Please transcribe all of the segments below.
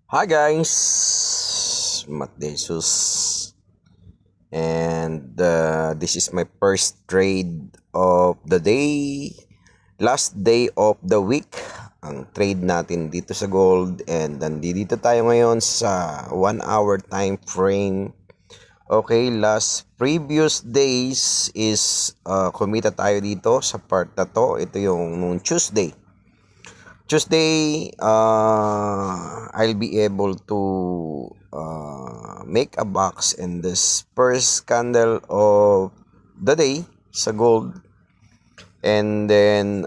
Hi guys, Matt Jesus, and this is my first trade of the day, last day of the week. Ang trade natin dito sa gold, and nandito tayo ngayon sa 1 hour time frame. Okay, last previous days is kumita tayo dito sa part na to. Ito yung nung Tuesday, I'll be able to make a box in this first candle of the day sa gold. And then,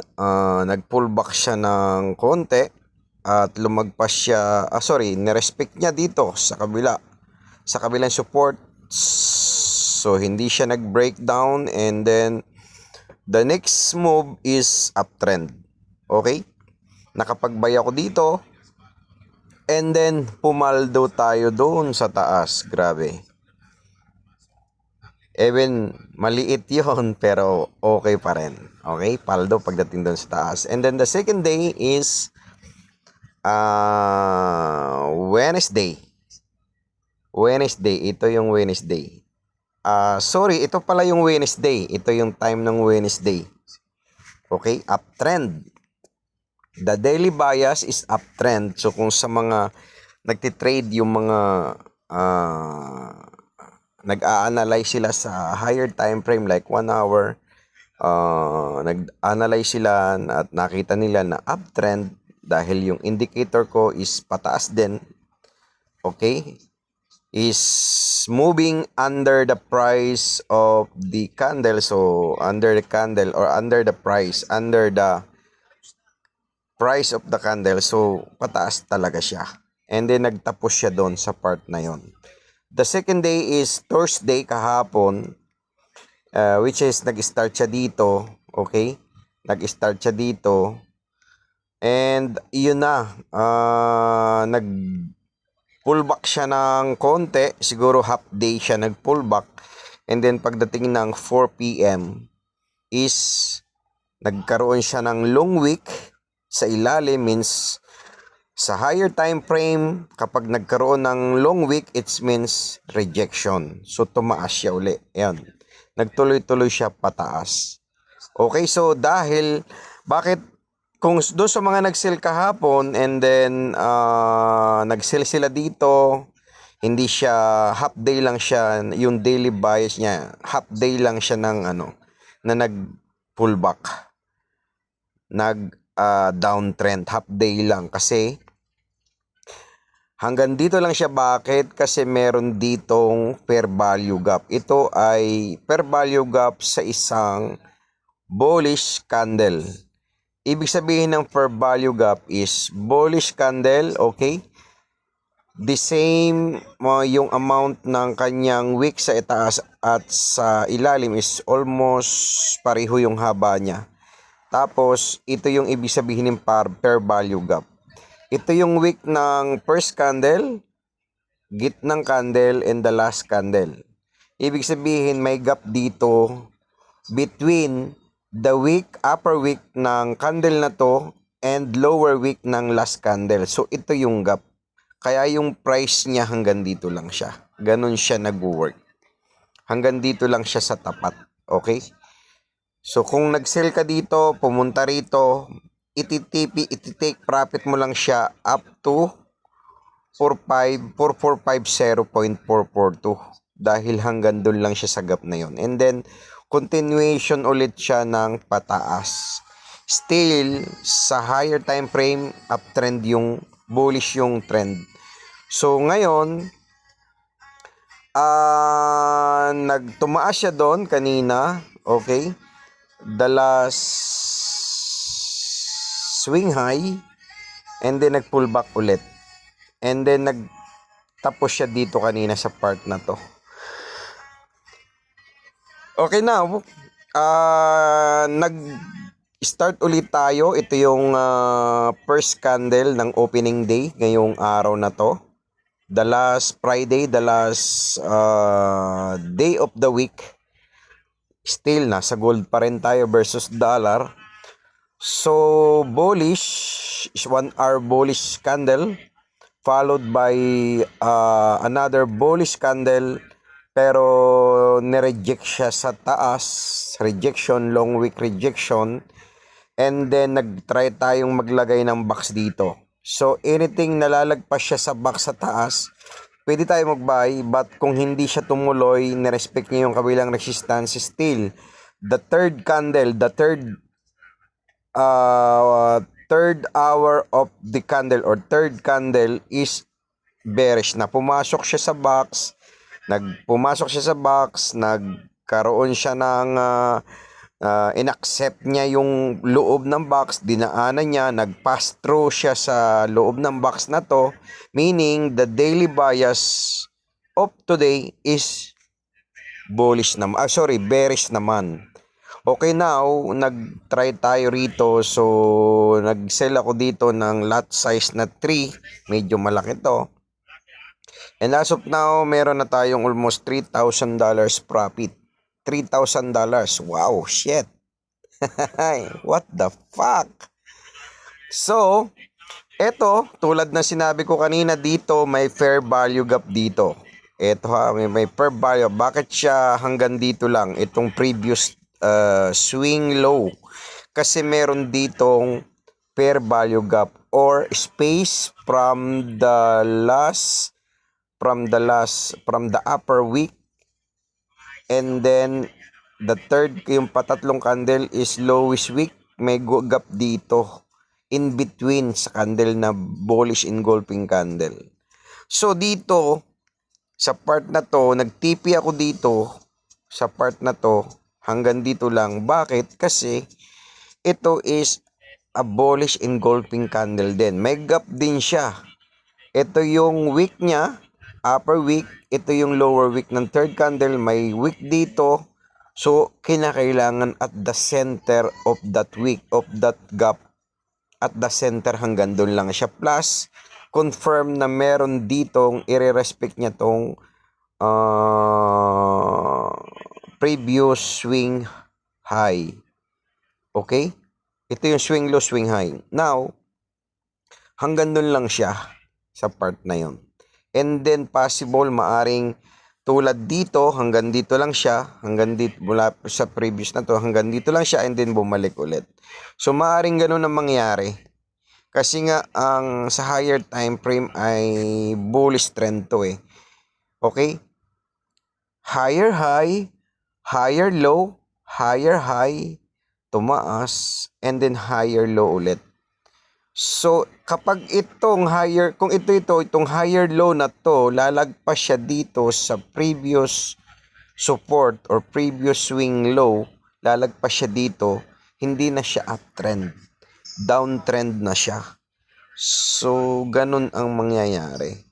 nag-pull back siya ng konti at lumagpas siya, nirespect niya dito sa kabilang support. So, hindi siya nag-breakdown, and then, the next move is uptrend. Okay? Nakapagbay ako dito, and then pumaldo tayo doon sa taas. Grabe. Even maliit yon pero okay pa rin. Okay, paldo pagdating doon sa taas. And then the second day is Wednesday. Ito yung Wednesday. Ito pala yung Wednesday. Ito yung time ng Wednesday. Okay, uptrend. The daily bias is uptrend. So kung sa mga nagtitrade yung mga nag-a-analyze sila sa higher time frame like 1 hour, nag-analyze sila at nakita nila na uptrend dahil yung indicator ko is pataas din. Okay? Is moving under the price of the candle. So under the candle or under the price of the candle. So pataas talaga siya. And then nagtapos siya doon sa part na yon. The second day is Thursday kahapon, which is nag-start siya dito. Okay? Nag-start siya dito. And yun na, nag-pullback siya ng konti. Siguro half day siya nag-pullback. And then pagdating ng 4 p.m. is nagkaroon siya ng long wick sa ilalim, means sa higher time frame, kapag nagkaroon ng long wick, it means rejection. So, tumaas siya uli. Ayan. Nagtuloy-tuloy siya pataas. Okay, so bakit, kung doon sa mga nag-sell kahapon, and then, nag-sell sila dito, hindi siya, half day lang siya, yung daily bias niya, half day lang siya na nag-pullback. Downtrend, half day lang kasi hanggang dito lang siya. Bakit? Kasi meron ditong fair value gap. Ito ay fair value gap sa isang bullish candle. Ibig sabihin ng fair value gap is bullish candle, okay? The same yung amount ng kanyang wick sa itaas at sa ilalim is almost pareho yung haba niya. Tapos, ito yung ibig sabihin ng fair value gap. Ito yung wick ng first candle, gitnang candle, and the last candle. Ibig sabihin may gap dito between the wick, upper wick ng candle na to and lower wick ng last candle. So ito yung gap. Kaya yung price niya hanggang dito lang siya. Ganun siya nag-work. Hanggang dito lang siya sa tapat. Okay? So kung nag-sell ka dito, pumunta rito, iti-take profit mo lang siya up to 4450.442 dahil hanggang doon lang siya sa gap na yon. And then continuation ulit siya ng pataas. Still sa higher time frame, uptrend yung bullish yung trend. So ngayon, nagtumaas siya doon kanina, okay? The last swing high, and then nag-pull back ulit. And then nagtapos siya dito kanina sa part na to. Okay na. Nag-start ulit tayo. Ito yung first candle ng opening day ngayong araw na to. The last Friday, the last day of the week. Still nasa gold pa rin tayo versus dollar. So bullish is 1 hour bullish candle. followed by another bullish candle, pero nireject siya sa taas, rejection, long wick rejection, and then nag-try tayong maglagay ng box dito. So anything nalalagpas siya sa box sa taas, pwede tayo mag-buy, but kung hindi siya tumuloy, nirespect niya yung kabilang resistance, still the third candle, the third hour of the candle or third candle is bearish na. Pumasok siya sa box, nagkaroon siya ng inaccept niya yung loob ng box, dinaanan niya, nag-pass through siya sa loob ng box na to, meaning the daily bias of today is bearish naman. Okay, now, nag-try tayo rito. So, nag-sell ako dito ng lot size na 3. Medyo malaki to. And as of now, meron na tayong almost $3,000 profit. $3,000. Wow, shit. What the fuck? So, eto, tulad na sinabi ko kanina dito, may fair value gap dito. Eto ha, may fair value. Bakit siya hanggang dito lang? Itong previous swing low. Kasi meron ditong fair value gap or space from the upper wick, and then the third, yung patatlong candle is lowest wick, may gap dito in between sa candle na bullish engulfing candle. So dito sa part na to, nag-TP ako dito sa part na to hanggang dito lang. Bakit? Kasi ito is a bullish engulfing candle din. May gap din siya. Ito yung wick niya, upper wick. Ito yung lower wick ng third candle. May wick dito. So, kinakailangan at the center of that wick, of that gap, at the center hanggang doon lang siya. Plus, confirm na meron ditong i-respect niya tong previous swing high. Okay? Ito yung swing low, swing high. Now, hanggang doon lang siya sa part na yon. And then possible maaring tulad dito, hanggang dito lang siya, hanggang dito mula sa previous na to, hanggang dito lang siya and then bumalik ulit. So maaring ganun ang mangyari. Kasi nga ang sa higher time frame ay bullish trend to eh. Okay? Higher high, higher low, higher high, tumaas, and then higher low ulit. So, kapag itong itong higher low na to, lalagpas siya dito sa previous support or previous swing low, lalagpas siya dito, hindi na siya uptrend. Downtrend na siya. So, ganun ang mangyayari.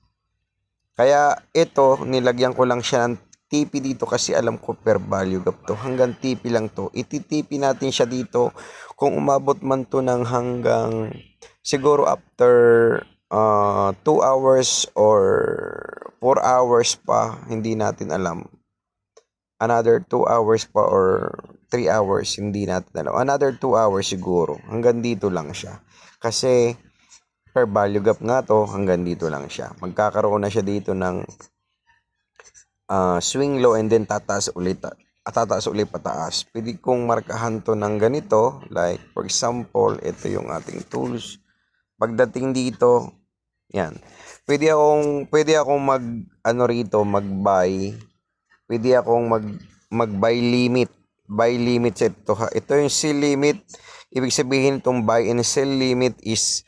Kaya ito, nilagyan ko lang siya ng TP dito kasi alam ko per value gap to. Hanggang TP lang to. Iti-TP natin siya dito. Kung umabot man to ng hanggang siguro after 2 hours or 4 hours pa, hindi natin alam. Another 2 hours pa or 3 hours, hindi natin alam. Another 2 hours siguro. Hanggang dito lang siya. Kasi per value gap nga to, hanggang dito lang siya. Magkakaroon na siya dito ng swing low and then tataas ulit pataas. Pwede kong markahan to ng ganito, like for example, ito yung ating tools. Pagdating dito, yan. Pwede akong mag-buy. Pwede akong mag-buy limit. Buy limit set to ha. Ito yung sell limit. Ibig sabihin itong buy and sell limit is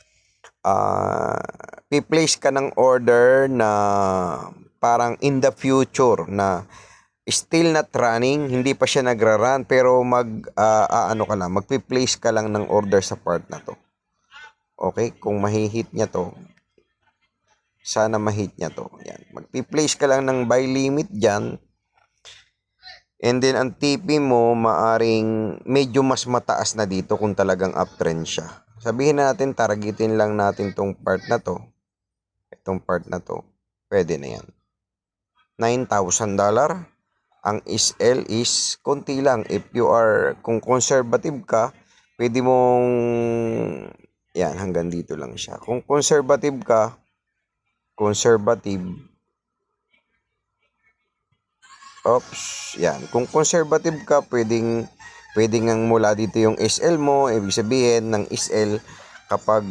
i-place ka ng order na parang in the future na still not running, hindi pa siya nagra-run pero magpi-place ka lang ng order sa part na to. Okay, kung mahihit niya to, sana mahit niya to. Yan, magpi-place ka lang ng buy limit diyan. And then ang TP mo maaring medyo mas mataas na dito kung talagang uptrend siya. Sabihin natin targetin lang natin tong part na to. Itong part na to, pwede na yan. $9,000. Ang SL is konti lang. Kung conservative ka, pwede mong, yan, hanggang dito lang siya. Kung conservative ka, conservative, yan. Kung conservative ka, pwedeng ang mula dito yung SL mo, ibig sabihin ng SL, kapag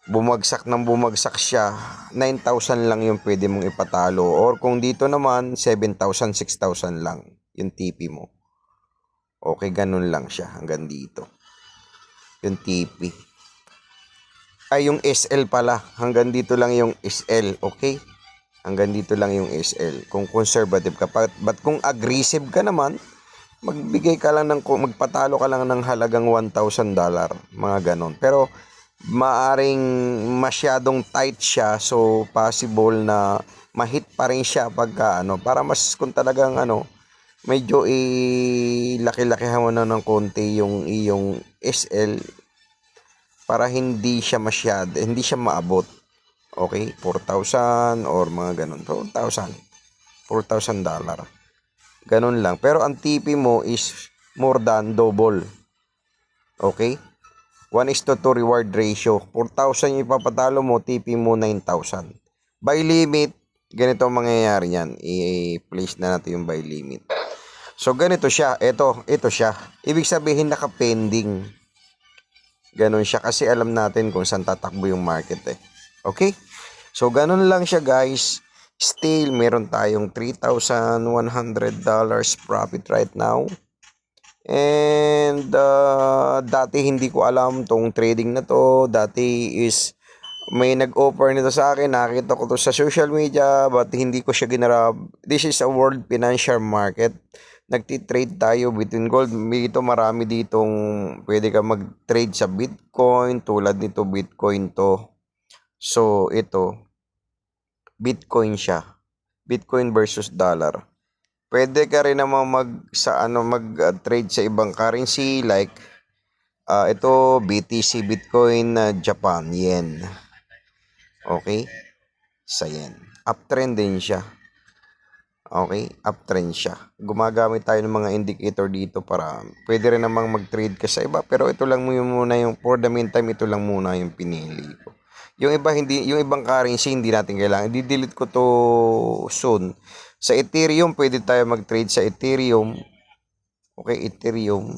bumagsak siya, 9,000 lang yung pwede mong ipatalo. Or kung dito naman, 7,000, 6,000 lang yung TP mo. Okay, ganun lang siya hanggang dito. Yung TP. Ay, yung SL pala. Hanggang dito lang yung SL, okay? Hanggang dito lang yung SL. Kung conservative ka. But kung aggressive ka naman, magpatalo ka lang ng halagang $1,000. Mga ganon. Pero, maaring masyadong tight siya. So, possible na ma-hit pa rin siya pagka para mas kung talagang medyo laki-lakihan mo na ng konti yung iyong SL para hindi siya maabot. Okay? 4,000 or mga ganun. $4,000. Ganun lang. Pero ang TP mo is more than double. Okay? 1:2 reward ratio. 4,000 yung ipapatalo mo, TP mo 9,000. By limit, ganito ang mangyayari yan. I-place na natin yung by limit. So, ganito siya. Ito siya. Ibig sabihin, naka-pending. Ganon siya kasi alam natin kung saan tatakbo yung market eh. Okay? So, ganon lang siya guys. Still, meron tayong $3,100 profit right now. And, dati hindi ko alam tong trading na to. Dati is may nag-offer nito sa akin, nakita ko to sa social media, but hindi ko siya ginarab. This is a world financial market. Nagtitrade tayo between gold. Dito marami ditong pwede ka mag-trade sa Bitcoin, tulad nito Bitcoin to. So ito Bitcoin siya. Bitcoin versus dollar. Pwede ka rin naman mag-trade sa ibang currency like ito BTC Bitcoin Japan Yen. Okay? Sa yen. Uptrend din siya. Okay? Uptrend siya. Gumagamit tayo ng mga indicator dito para pwede rin namang mag-trade ka sa iba. Pero ito lang muna yung, for the meantime, ito lang muna yung pinili ko. Yung ibang currency, hindi natin kailangan. I-delete ko to soon. Sa Ethereum, pwede tayo mag-trade sa Ethereum. Okay, Ethereum.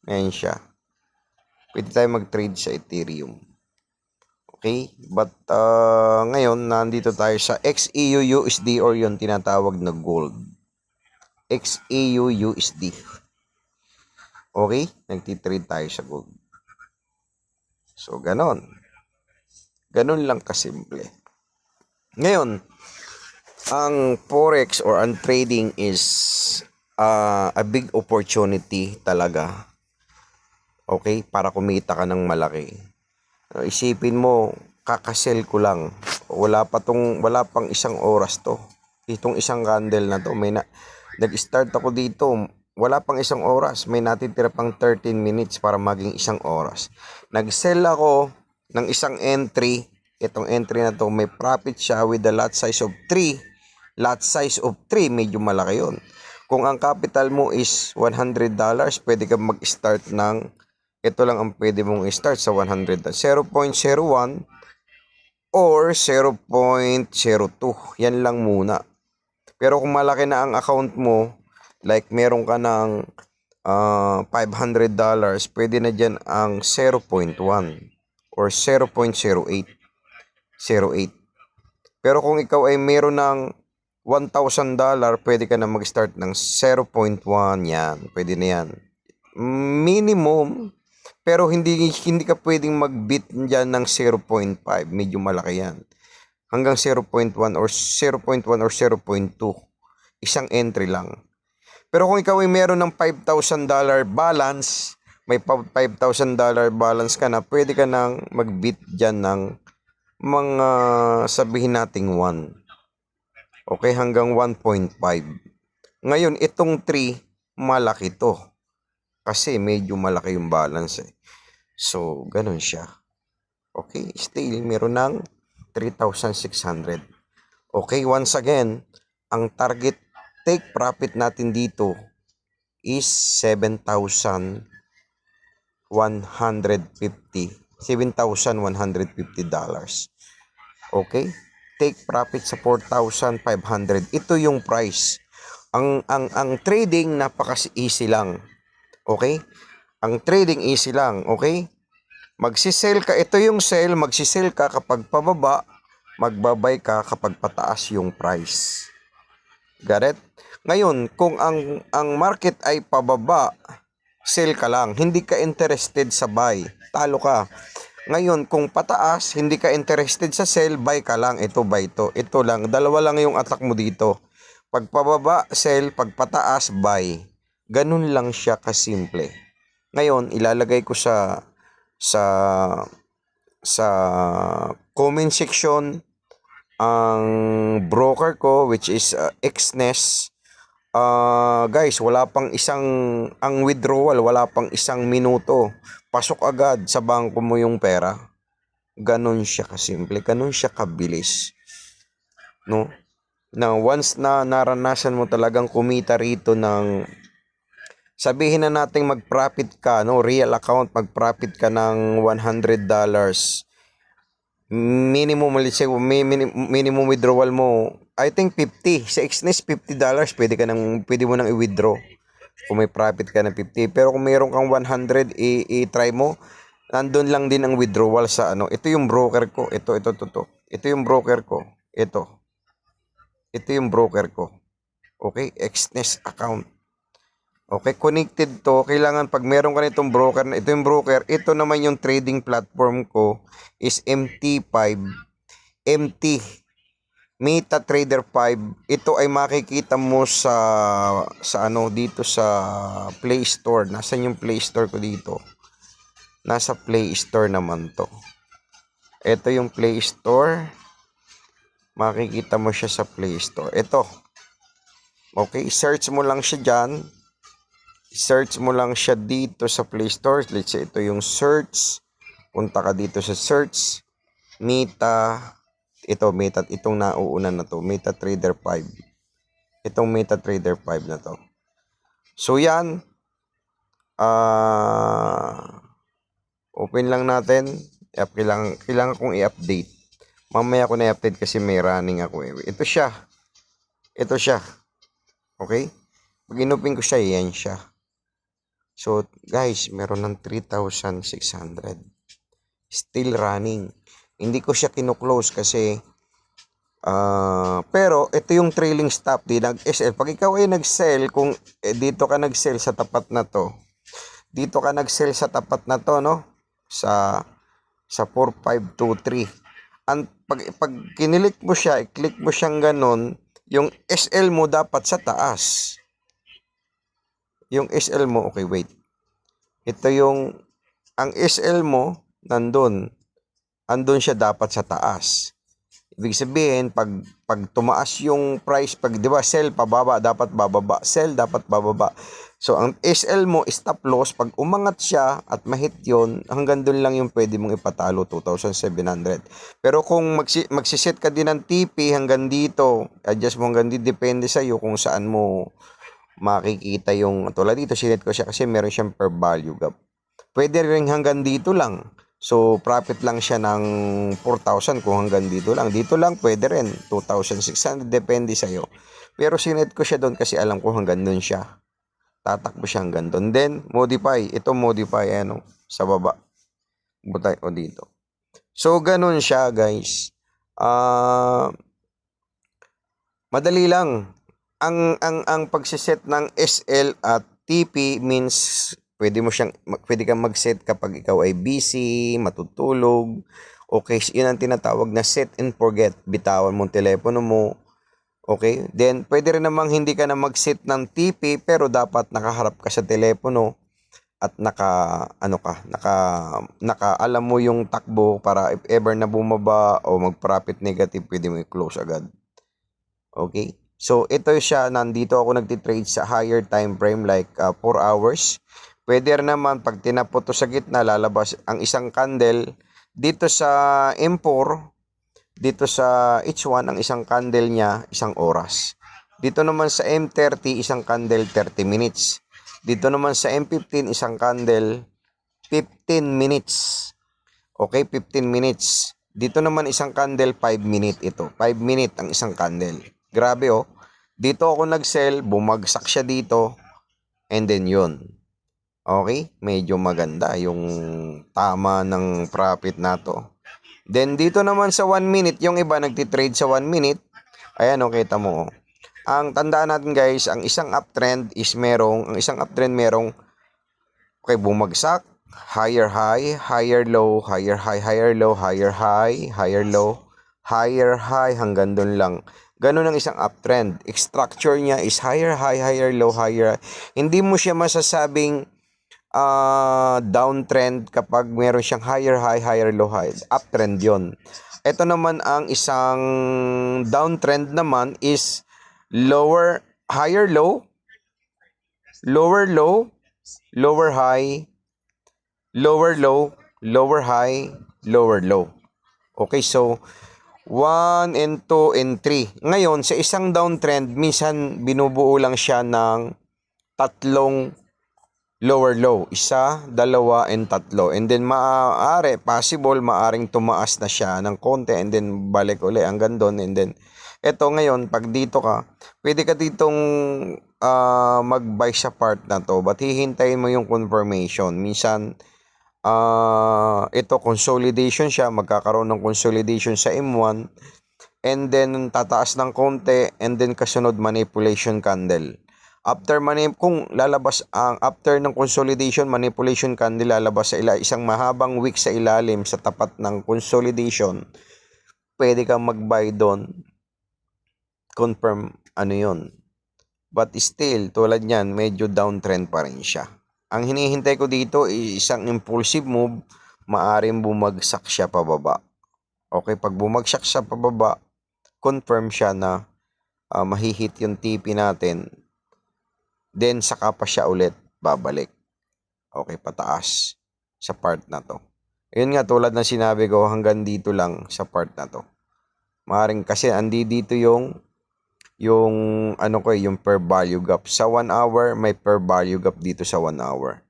Ayan siya. Pwede tayo mag-trade sa Ethereum. Okay? But ngayon, nandito tayo sa XEU-USD or yung tinatawag na gold. XEU-USD. Okay? Nagtitrade tayo sa gold. So, ganon. Ganon lang kasimple. Ngayon, ang forex or ang trading is a big opportunity talaga. Okay? Para kumita ka ng malaki. Isipin mo, kakasell ko lang. Wala pang isang oras to. Itong isang candle na to, nag-start ako dito. Wala pang isang oras. May natitira pang 13 minutes para maging isang oras. Nag-sell ako ng isang entry. Itong entry na to, may profit siya with the lot size of 3. Lot size of 3, medyo malaki yun. Kung ang capital mo is $100, pwede ka mag-start ng ito lang ang pwede mong i-start sa 100. 0.01 or 0.02. Yan lang muna. Pero kung malaki na ang account mo, like meron ka ng $500, pwede na dyan ang 0.1 or 0.08. Pero kung ikaw ay meron ng $1,000, pwede ka na mag-start ng 0.1. Yan. Pwede na yan. Minimum. Pero hindi ka pwedeng mag-beat dyan ng 0.5. Medyo malaki yan. Hanggang 0.1 or 0.1 or 0.2. Isang entry lang. Pero kung ikaw ay meron ng $5,000 balance, may $5,000 balance ka na, pwede ka nang mag-beat dyan ng mga sabihin nating 1. Okay, hanggang 1.5. Ngayon, itong 3, malaki to. Kasi medyo malaki yung balance eh. So, ganun siya. Okay, still, meron ng 3,600. Okay, once again, ang target take profit natin dito is $7,150. Okay? Take profit sa 4,500. Ito yung price. Ang trading napaka-easy lang. Okay? Ang trading easy lang, okay? Magsisell ka, ito yung sell, magsisell ka kapag pababa, magbabay ka kapag pataas yung price. Got it? Ngayon, kung ang market ay pababa, sell ka lang. Hindi ka interested sa buy, talo ka. Ngayon, kung pataas, hindi ka interested sa sell, buy ka lang. Ito, buy to. Ito lang. Dalawa lang yung attack mo dito. Pag pababa, sell. Pag pataas, buy. Ganun lang siya kasimple. Ngayon, ilalagay ko sa sa comment section ang broker ko, which is Xness. Guys, wala pang ang withdrawal, wala pang 1 minuto. Pasok agad sa bangko mo yung pera. Ganun siya kasimple, ganun siya kabilis. No? Na once na naranasan mo talagang kumita rito ng, sabihin na nating mag-profit ka, no, real account, mag-profit ka ng $100. Minimum, let's say, minimum withdrawal mo, I think 50. Sa Xness, $50, pwede mo nang i-withdraw. Kung may profit ka ng 50. Pero kung mayroon kang 100, i-try mo, nandun lang din ang withdrawal sa ano. Ito yung broker ko. Ito. Ito yung broker ko. Ito yung broker ko. Okay? Xness account. Okay, connected to. Kailangan pag meron ka nitong broker, ito yung broker, ito naman yung trading platform ko is MT5. MT. MetaTrader 5. Ito ay makikita mo sa ano dito sa Play Store. Nasaan yung Play Store ko dito? Nasa Play Store naman to. Ito yung Play Store. Makikita mo siya sa Play Store. Ito. Okay, search mo lang siya dyan. Search mo lang siya dito sa Play Store. Let's say ito yung search. Punta ka dito sa search. Itong nauuna na to. MetaTrader 5. Itong MetaTrader 5 na to. So yan. Open lang natin. Kailangan kong i-update. Mamaya ko na i-update kasi may running ako eh. Ito siya. Okay? Pag inupin ko siya, yan siya. So, guys, meron ng 3,600. Still running. Hindi ko siya kino-close kasi pero ito yung trailing stop di nag-SL. Pag ikaw ay nag-sell, kung dito ka nag-sell sa tapat na to. Dito ka nag-sell sa tapat na to, no? Sa 4523. Pag kinilik mo siya, i-click mo siyang ganon, yung SL mo dapat sa taas. Yung SL mo, okay, wait. Ito yung, ang SL mo, nandun. Andun siya dapat sa taas. Ibig sabihin, pag tumaas yung price, di ba, sell, pababa, dapat bababa. Sell, dapat bababa. So, ang SL mo, stop loss, pag umangat siya at mahit yun, hanggang dun lang yung pwede mong ipatalo, 2,700. Pero kung magsiset ka din ng TP hanggang dito, adjust mo hanggang dito, depende sa'yo kung saan mo makikita yung, tulad dito, sinet ko siya kasi meron siyang per value gap. Pwede rin hanggang dito lang. So, profit lang siya ng 4,000 kung hanggang dito lang. Dito lang, pwede rin. 2,600, depende sa'yo. Pero sinet ko siya doon kasi alam ko hanggang doon siya. Tatakbo siya hanggang doon. Then, modify. Ito modify, sa baba. Butay o dito. So, ganun siya, guys. Madali lang. Ang pagsiset ng SL at TP means pwede kang mag-set kapag ikaw ay busy, matutulog. Okay, yun ang tinatawag na set and forget. Bitawan mo ang telepono mo. Okay? Then pwede rin namang hindi ka na mag-set ng TP pero dapat nakaharap ka sa telepono at alam mo yung takbo para if ever na bumaba o mag-profit negative, pwede mo i-close agad. Okay? So, ito siya, nandito ako nagtitrade sa higher time frame like 4 hours. Pwede rin naman, pag tinapot to sa gitna, lalabas ang isang candle. Dito sa M4, dito sa H1, ang isang candle niya, 1 oras. Dito naman sa M30, isang candle, 30 minutes. Dito naman sa M15, isang candle, 15 minutes. Okay, 15 minutes. Dito naman isang candle, 5 minute ito. 5 minute ang isang candle. Grabe oh. Dito ako nag-sell, bumagsak siya dito. And then yun. Okay? Medyo maganda yung tama ng profit na to. Then dito naman sa 1 minute, yung iba nagtitrade sa 1 minute. Ayan oh, kita mo oh. Ang tandaan natin guys, ang isang uptrend merong okay, bumagsak, higher high, higher low, higher high, higher low, higher high, higher low, higher high, hanggang doon lang. Ganun ang isang uptrend. Structure niya is higher high, higher low, higher high. Hindi mo siya masasabing downtrend kapag meron siyang higher high, higher low, high. Uptrend yon. Ito naman ang isang downtrend naman is lower, higher low, lower low, lower high, lower low, lower high, lower low. Okay, so 1 and 2 and 3. Ngayon, sa isang downtrend, minsan binubuo lang siya ng tatlong lower low. Isa, dalawa, and tatlo. And then maaring tumaas na siya ng konti and then balik uli hanggang doon. And then, eto ngayon, pag dito ka, pwede ka ditong mag-buy sa part na to. But hihintayin mo yung confirmation. Minsan, ito consolidation siya, magkakaroon ng consolidation sa M1 and then tataas ng konti and then kasunod manipulation candle. After ng consolidation, manipulation candle, lalabas sa isang mahabang wick sa ilalim sa tapat ng consolidation. Pwede kang mag-buy doon. Confirm yun. But still, tulad niyan, medyo downtrend pa rin siya. Ang hinihintay ko dito ay isang impulsive move, maaring bumagsak siya pababa. Okay, pag bumagsak siya pababa, confirm siya na mahihit yung TP natin. Then, saka pa siya ulit babalik. Okay, pataas sa part na to. Ayun nga, tulad ng sinabi ko, hanggang dito lang sa part na to. Maaring kasi dito yung per value gap. Sa 1 hour, may per value gap dito sa 1 hour.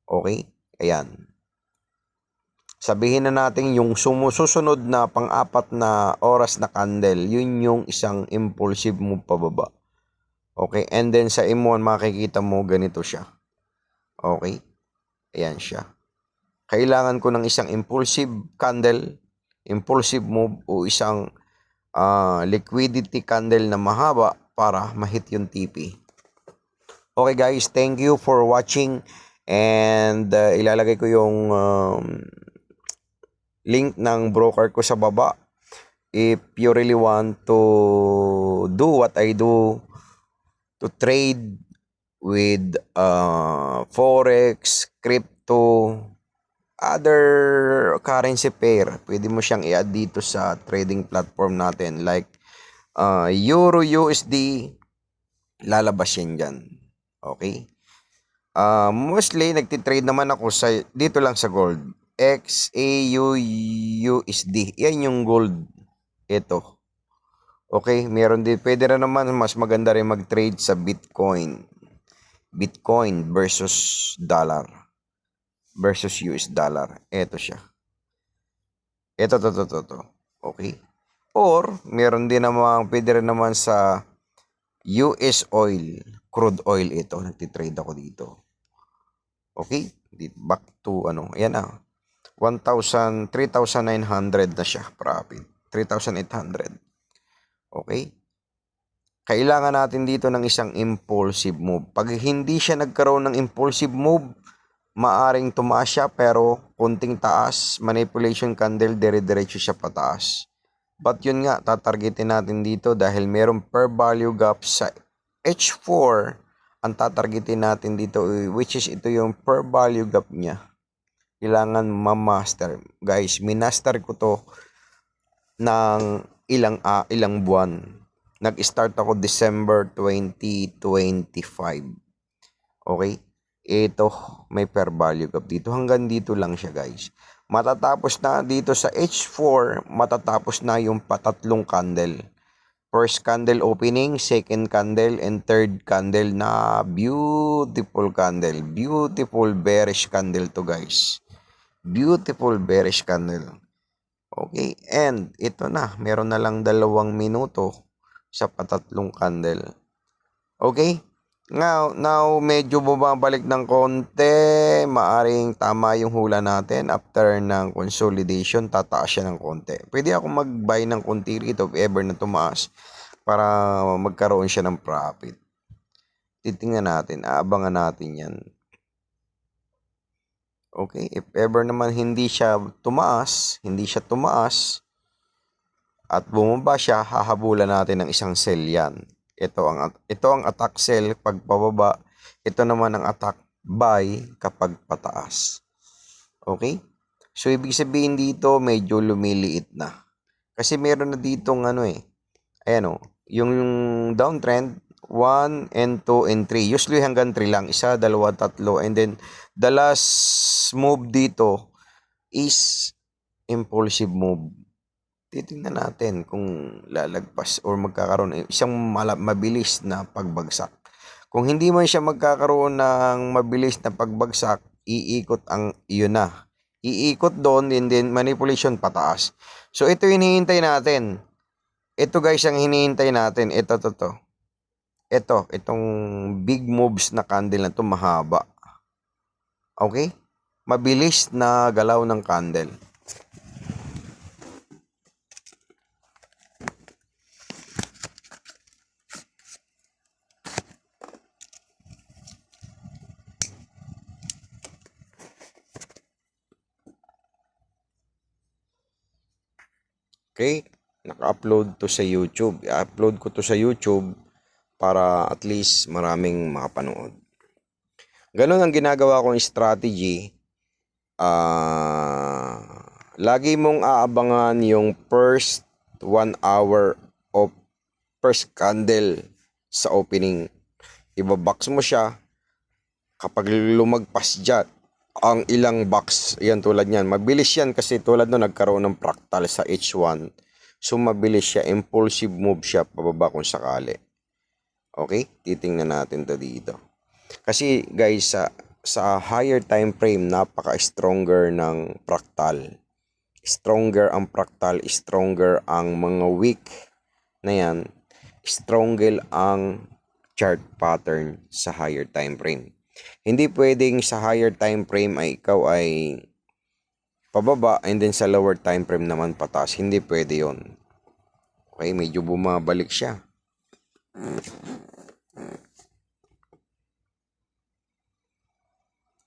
Okay? Ayan. Sabihin na natin yung sumusunod na pang-apat na oras na candle, yun yung isang impulsive move pababa. Okay? And then sa M1, makikita mo ganito siya. Okay? Ayan siya. Kailangan ko ng isang impulsive candle, impulsive move o isang liquidity candle na mahaba para mahit yung TP. Okay guys, thank you for watching and ilalagay ko yung link ng broker ko sa baba if you really want to do what I do, to trade with forex, crypto, other currency pair. Pwede mo siyang i-add dito sa trading platform natin like Euro USD, lalabas yan dyan. Okay? Mostly nagtitrade naman ako dito lang sa gold. XAU USD. Yan yung gold. Ito. Okay, meron din. Pwede rin naman mas maganda rin mag-trade sa Bitcoin. Bitcoin versus dollar. Versus US dollar. Ito siya. Ito. Okay. Or, meron din naman, pwede rin naman sa US oil. Crude oil ito. Nagtitrade ako dito. Okay. Back to, ayan na. 3,900 na siya. Profit. 3,800. Okay. Kailangan natin dito ng isang impulsive move. Pag hindi siya nagkaroon ng impulsive move, maaring tumaas siya pero kunting taas, manipulation candle, dire-diretso siya pataas. But yun nga, tatargetin natin dito dahil mayroong per value gap sa H4. Ang tatargetin natin dito, which is ito yung per value gap niya. Kailangan ma-master. Guys, minaster ko to ng ilang buwan. Nag-start ako December 2025. Okay? Ito, may per value gap dito. Hanggang dito lang siya guys. Matatapos na dito sa H4, matatapos na yung patatlong candle. First candle opening, second candle, and third candle na beautiful candle. Beautiful bearish candle to guys. Beautiful bearish candle. Okay, and ito na, meron na lang 2 minuto sa patatlong candle. Okay? Now medyo bumabalik ng konti. Maaring tama yung hula natin. After ng consolidation, tataas siya ng konti. Pwede ako mag-buy ng konti rito if ever na tumaas para magkaroon siya ng profit. Titingnan natin, aabangan natin yan. Okay, if ever naman hindi siya tumaas at bumaba siya, hahabulan natin ng isang sell yan. Ito ang attack sell pag pababa. Ito naman ang attack buy kapag pataas. Okay? So ibig sabihin dito medyo lumiliit na. Kasi meron na ditong ayan yung downtrend 1 and 2 and 3. Usually hanggang 3 lang, 1, 2, 3, and then the last move dito is impulsive move. Titingnan natin kung lalagpas or magkakaroon isang mabilis na pagbagsak. Kung hindi man siya magkakaroon ng mabilis na pagbagsak, iikot yun na. Iikot doon and then manipulation pataas. So ito hinihintay natin. Ito guys ang hinihintay natin. Itong big moves na candle na to mahaba. Okay? Mabilis na galaw ng candle. Okay? Naka-upload to sa YouTube. I-upload ko to sa YouTube para at least maraming makapanood. Ganun ang ginagawa kong strategy. Lagi mong aabangan yung first 1 hour of first candle sa opening. Ibabox mo siya. Kapag lumagpas dyan, ang ilang box, yan tulad yan. Mabilis yan kasi tulad no nagkaroon ng fractal sa H1. So mabilis siya, impulsive move siya pababa kung sakali. Okay? Titingnan natin to dito. Kasi guys, sa higher time frame, napaka-stronger ng fractal. Stronger ang fractal, stronger ang mga wick na yan, stronger ang chart pattern sa higher time frame. Hindi pwedeng sa higher time frame ay ikaw ay pababa and then sa lower time frame naman pataas. Hindi pwede yon. Okay, medyo bumabalik siya.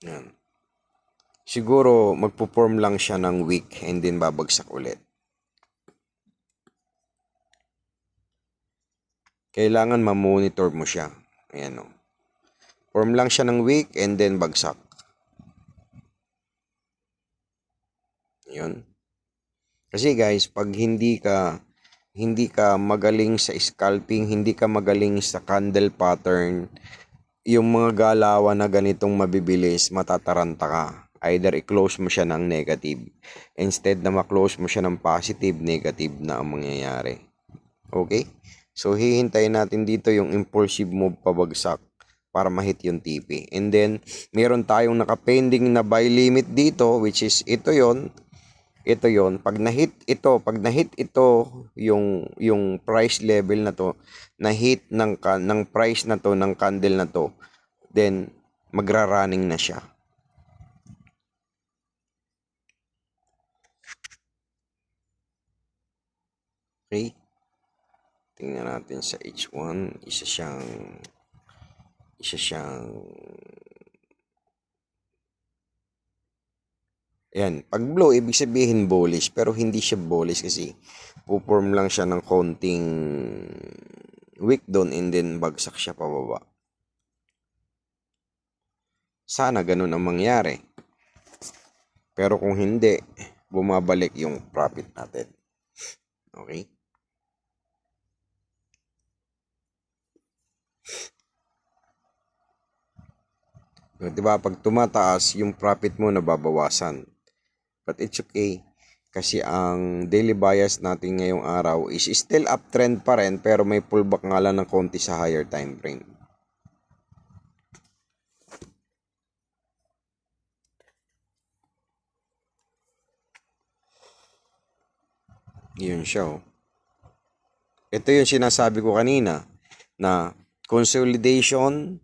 Yan. Siguro magpo-form lang siya ng wick and then babagsak ulit. Kailangan ma-monitor mo siya. Ayan o. Form lang siya ng wick and then bagsak. Yun. Kasi guys, pag hindi ka magaling sa scalping, hindi ka magaling sa candle pattern, yung mga galawan na ganitong mabibilis, matataranta ka. Either i-close mo siya ng negative. Instead na ma-close mo siya ng positive, negative na ang mangyayari. Okay? So, hihintayin natin dito yung impulsive move pabagsak para ma-hit yung TP. And then, meron tayong nakapending na buy limit dito, which is ito yon. Pag na-hit ito, yung price level na to, na-hit ng price na to, ng candle na to, then, magra-running na siya. Okay? Tingnan natin sa H1, isa siyang yan, pag blue ibig sabihin bullish, pero hindi siya bullish kasi puporm lang siya ng konting wick doon and then bagsak siya pababa. Sana ganun ang mangyari. Pero kung hindi, bumabalik yung profit natin. Okay? Diba, pag tumataas, yung profit mo nababawasan. But it's okay. Kasi ang daily bias natin ngayong araw is still uptrend pa rin, pero may pullback nga lang ng konti sa higher time frame. Yun siya, oh. Ito yung sinasabi ko kanina na consolidation,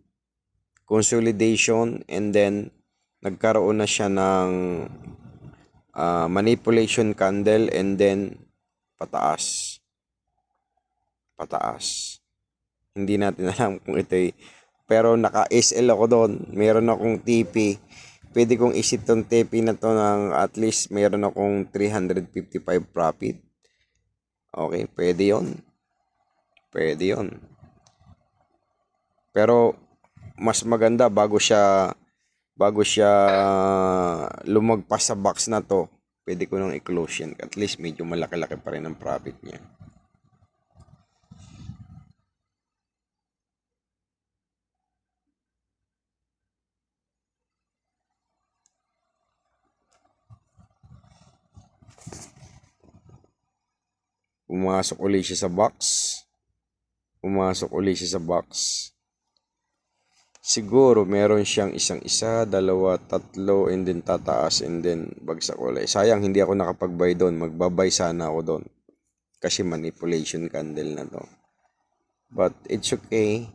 and then nagkaroon na siya ng manipulation candle and then pataas. Hindi natin alam kung ito'y, pero naka-SL ako doon. Meron akong TP. Pwede kong isip tong TP na to ng at least meron akong 355 profit. Okay, pwede yon. Pero mas maganda bago siya lumagpas sa box na to, pwede ko nang i-close yan. At least medyo malaki-laki pa rin ang profit niya. Pumasok ulit siya sa box. Siguro meron siyang isa, dalawa, tatlo, and then tataas, and then bagsak ulit. Sayang hindi ako nakapag-buy doon. Magbabay sana ako doon. Kasi manipulation candle na to. But it's okay.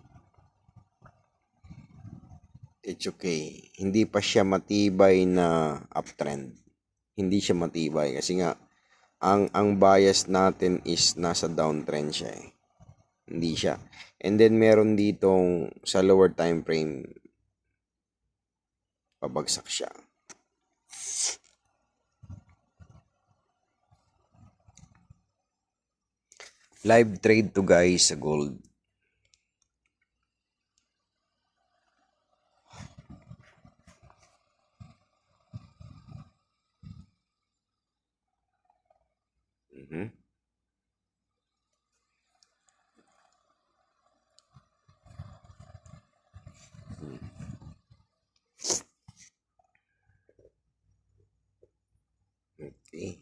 Hindi pa siya matibay na uptrend. Hindi siya matibay kasi nga ang bias natin is nasa downtrend siya eh. Hindi siya. And then meron ditong sa lower time frame pabagsak siya. Live trade to guys sa gold. Okay.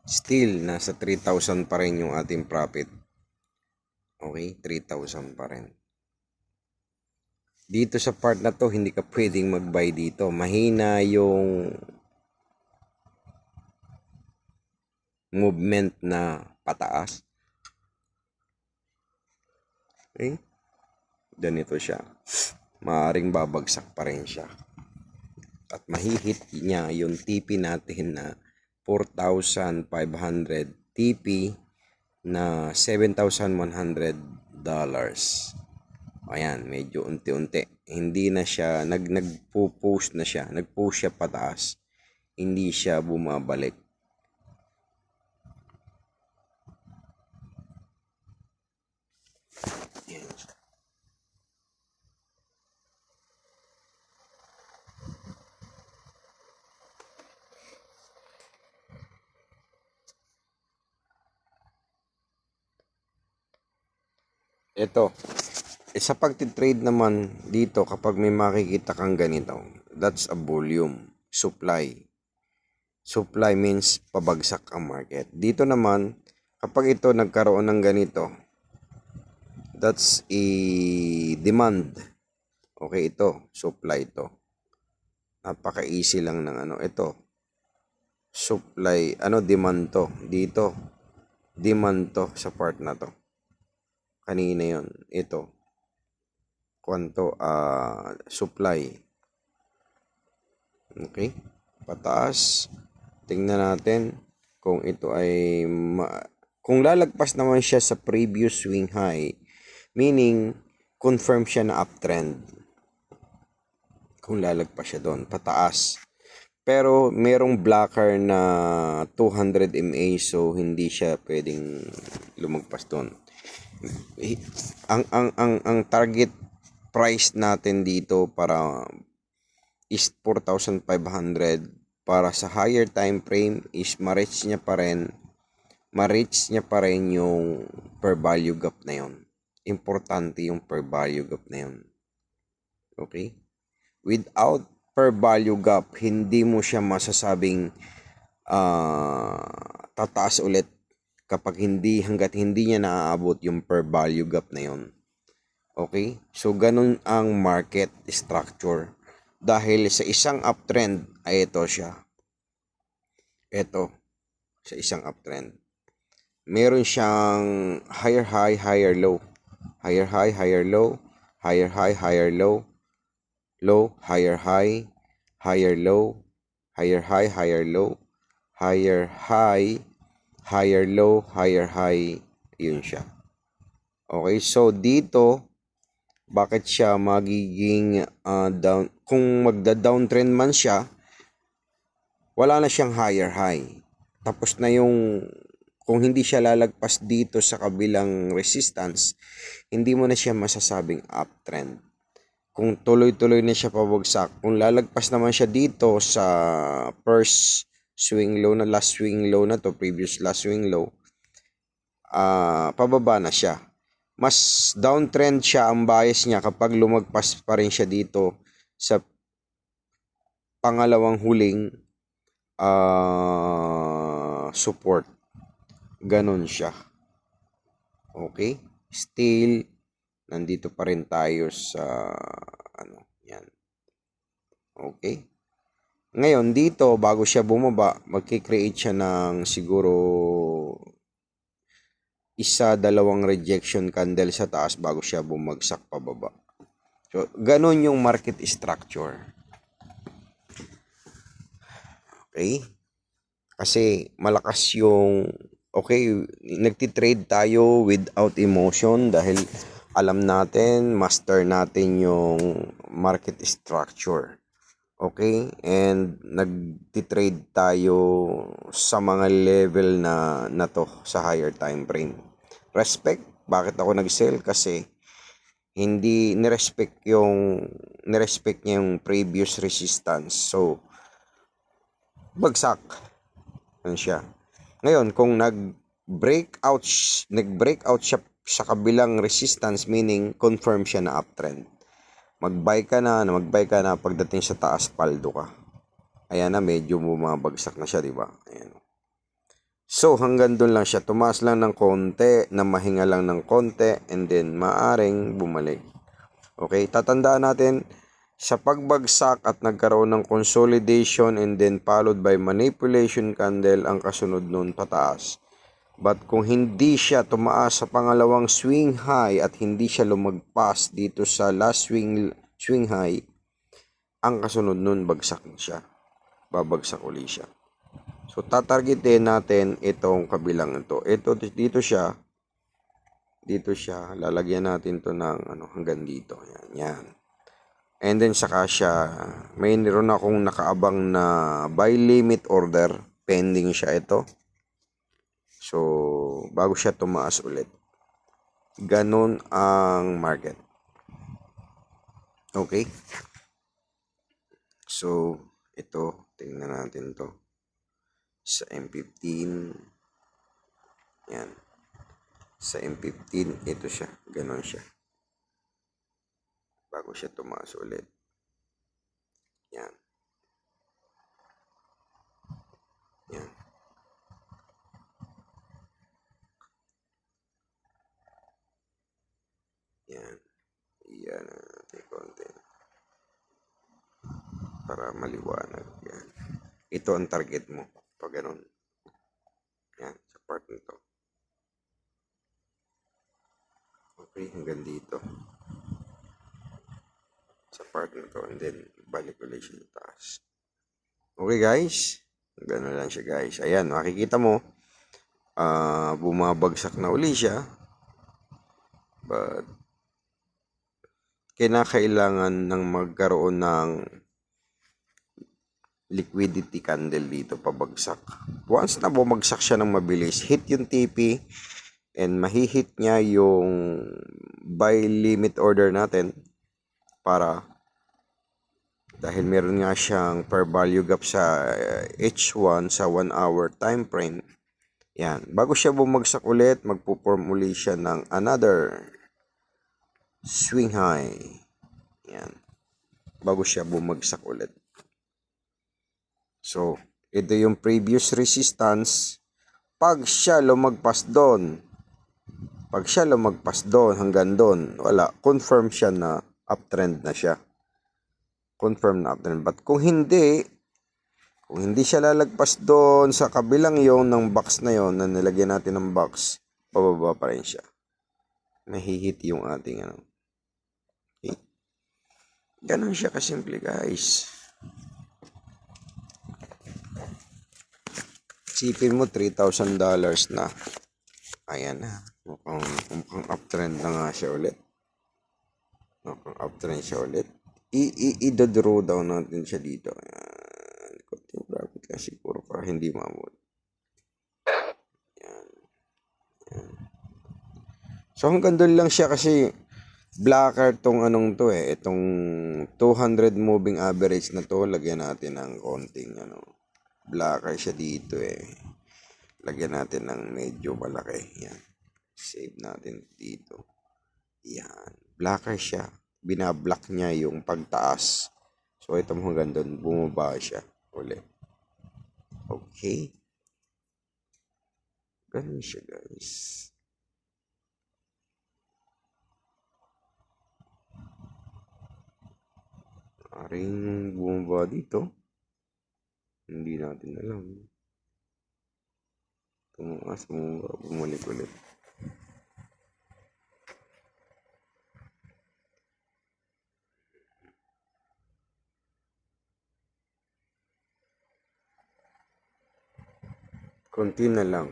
Still, nasa 3,000 pa rin yung ating profit. Okay, 3,000 pa rin. Dito sa part na to, hindi ka pwedeng mag-buy dito. Mahina yung movement na pataas. Okay? Ganito siya. Maaring babagsak pa rin siya. At mahihit niya yung TP natin na 4,500 TP na $7,100. Ayan, medyo unti-unti. Hindi na siya, nagpo-post na siya. Nag-post siya pataas. Hindi siya bumabalik. Ayan. Ito. Sa pagtitrade naman dito, kapag may makikita kang ganito, that's a volume, supply. Supply means pabagsak ang market. Dito naman, kapag ito nagkaroon ng ganito, that's a demand. Okay, ito, supply ito. Napaka-easy lang ng ito. Supply, demand to. Dito, demand to sa part na to. Kanina yon, ito. Kwanto, supply. Okay, pataas. Tingnan natin kung ito ay kung lalagpas naman siya sa previous swing high, meaning confirm siya na uptrend. Kung lalagpas siya doon, pataas. Pero merong blocker na 200 MA, so hindi siya pwedeng lumagpas doon. Ang target price natin dito para is 4,500. Para sa higher time frame is ma-reach niya pa rin yung per value gap na yon. Importante yung per value gap na yon. Okay? Without per value gap, hindi mo siya masasabing tataas ulit. hanggat hindi niya naaabot yung per value gap na yon. Okay? So, ganun ang market structure. Dahil sa isang uptrend, ay ito siya. Ito, sa isang uptrend. Meron siyang higher high, higher low. Higher high, higher low. Higher high, higher low. Low, higher high, higher low. Higher high, higher low. Higher high, higher low, higher high. Yun siya. Okay, so dito, bakit siya magiging down? Kung magda-downtrend man siya, wala na siyang higher high. Tapos na yung, kung hindi siya lalagpas dito sa kabilang resistance, hindi mo na siya masasabing uptrend. Kung tuloy-tuloy na siya pabagsak, kung lalagpas naman siya dito sa first swing low na, last swing low na to, previous last swing low, pababa na siya. Mas downtrend siya ang bias niya kapag lumagpas pa rin siya dito sa pangalawang huling support. Ganon siya. Okay? Still, nandito pa rin tayo sa yan. Okay? Ngayon, dito, bago siya bumaba, magkikreate siya ng siguro dalawang rejection candle sa taas bago siya bumagsak pababa. So, ganon yung market structure. Okay? Kasi malakas yung, okay, nagtitrade tayo without emotion dahil alam natin, master natin yung market structure. Okay? And nagtitrade tayo sa mga level na to sa higher time frame. Respect. Bakit ako nag-sell? Kasi hindi nirespect niya yung previous resistance. So, bagsak. Ano siya? Ngayon, kung nag-breakout siya sa kabilang resistance, meaning confirm siya na uptrend. Mag-buy ka na pagdating sa taas, paldo ka. Ayan na, medyo bumabagsak na siya, di ba? Ayan. So, hanggang doon lang siya. Tumaas lang ng konti, na mahinga lang ng konti, and then maaring bumalik. Okay, tatandaan natin, sa pagbagsak at nagkaroon ng consolidation and then followed by manipulation candle, ang kasunod nun pataas. But kung hindi siya tumaas sa pangalawang swing high at hindi siya lumagpas dito sa last swing high, ang kasunod nun bagsak na siya. Babagsak uli siya. So tatargetin natin itong kabilang ito. Dito siya, lalagyan natin to ng hanggang dito. Yan. And then saka siya, mayroon akong nakaabang na buy limit order, pending siya ito. So, bago siya tumaas ulit. Ganon ang market. Okay? So, ito, tingnan natin to. Sa M15, yan. Sa M15, ito siya. Ganon siya. Bago siya tumaas ulit. Yan. Yan. Yan. Iyan natin konti. Para maliwanag. Yan. Ito ang target mo. Pag ganon. Yan. Sa part nito. Okay. Hanggang dito. Sa part nito. And then, balik ulit siya sa taas. Okay guys. Gano'n lang siya guys. Ayan. Makikita mo. Bumabagsak na uli siya. But, kinakailangan ng magkaroon ng liquidity candle dito pabagsak. Once na bumagsak siya ng mabilis, hit yung TP and mahihit niya yung buy limit order natin para dahil meron nga siyang per value gap sa H1 sa 1 hour time frame. Yan. Bago siya bumagsak ulit, magpo-form uli siya ng another swing high. Yan. Bago siya bumagsak ulit. So, ito yung previous resistance. Pag siya lumagpas doon, hanggang doon, wala, confirm siya na uptrend na siya. Confirm na uptrend. But kung hindi siya lalagpas doon sa kabilang yon ng box na yon na nilagyan natin ng box, pababa pa rin siya. Mahihit yung ating ano. Okay. Ganun siya kasimple, guys. Sipin mo $3,000 na. Ayan na. Mukhang uptrend na nga siya ulit. Mukhang uptrend siya ulit. I-draw down natin siya dito. Ayan. Konting profit kasi puro para hindi mamut. Ayan. Ayan. So hanggang doon lang siya kasi blacker tong anong to eh. Itong 200 moving average na to. Lagyan natin ng konting ano. Blacker siya dito eh. Lagyan natin ng medyo malaki. Yan. Save natin dito. Yan. Blacker siya. Binablock niya yung pagtaas. So ito mo hanggang doon. Bumaba siya. Ulit. Okay. Ganun siya, guys. Aring bumaba dito. Hindi natin alam. Tumaas, bumalik ulit. Konti na lang.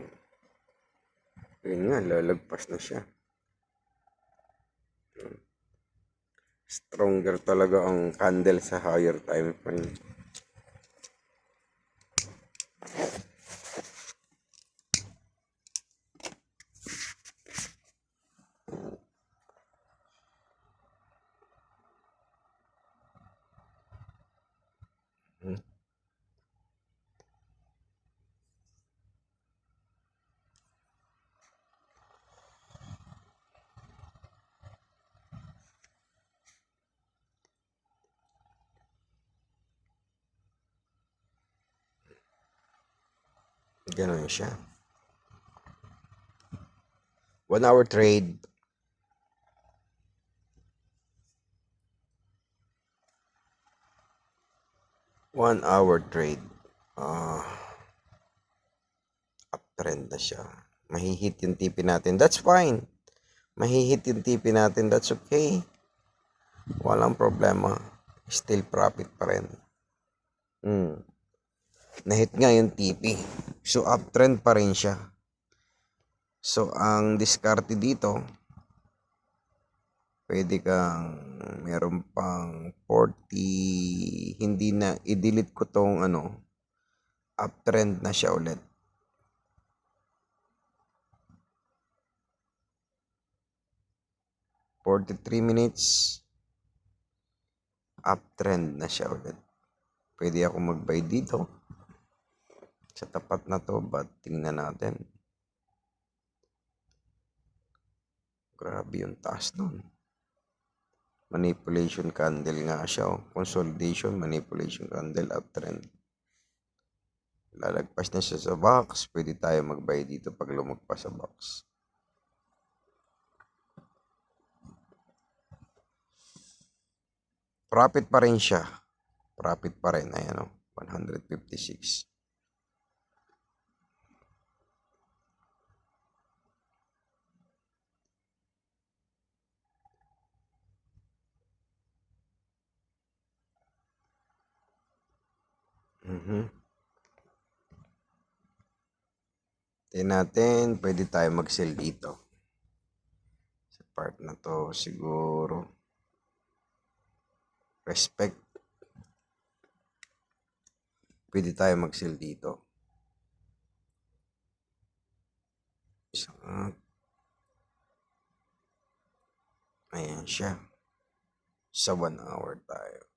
Ayun nga, lalagpas na siya. Stronger talaga ang candle sa higher time frame. Ganun siya. 1 hour trade. 1 hour trade. Uptrend na siya. Mahihit yung TP natin. That's fine. Mahihit yung TP natin. That's okay. Walang problema. Still profit pa rin. Nahit nga yung TP. So, uptrend pa rin siya. So, ang diskarte dito, pwede kang meron pang 40, hindi na, i-delete ko tong ano, uptrend na siya ulit. $43, uptrend na siya ulit. Pwede ako mag-buy dito. Sa tapat na to, but tingnan natin. Grabe yung taas nun. Manipulation candle nga siya. Consolidation, manipulation candle, uptrend. Lalagpas na siya sa box. Pwede tayo mag-buy dito pag lumagpas sa box. Profit pa rin siya. Profit pa rin. Ayan o. 156. Tingnan natin, pwede tayo mag-sell dito. Sa part na to, siguro. Respect. Pwede tayo mag-sell dito. Ayan siya. Sa 1 hour tayo.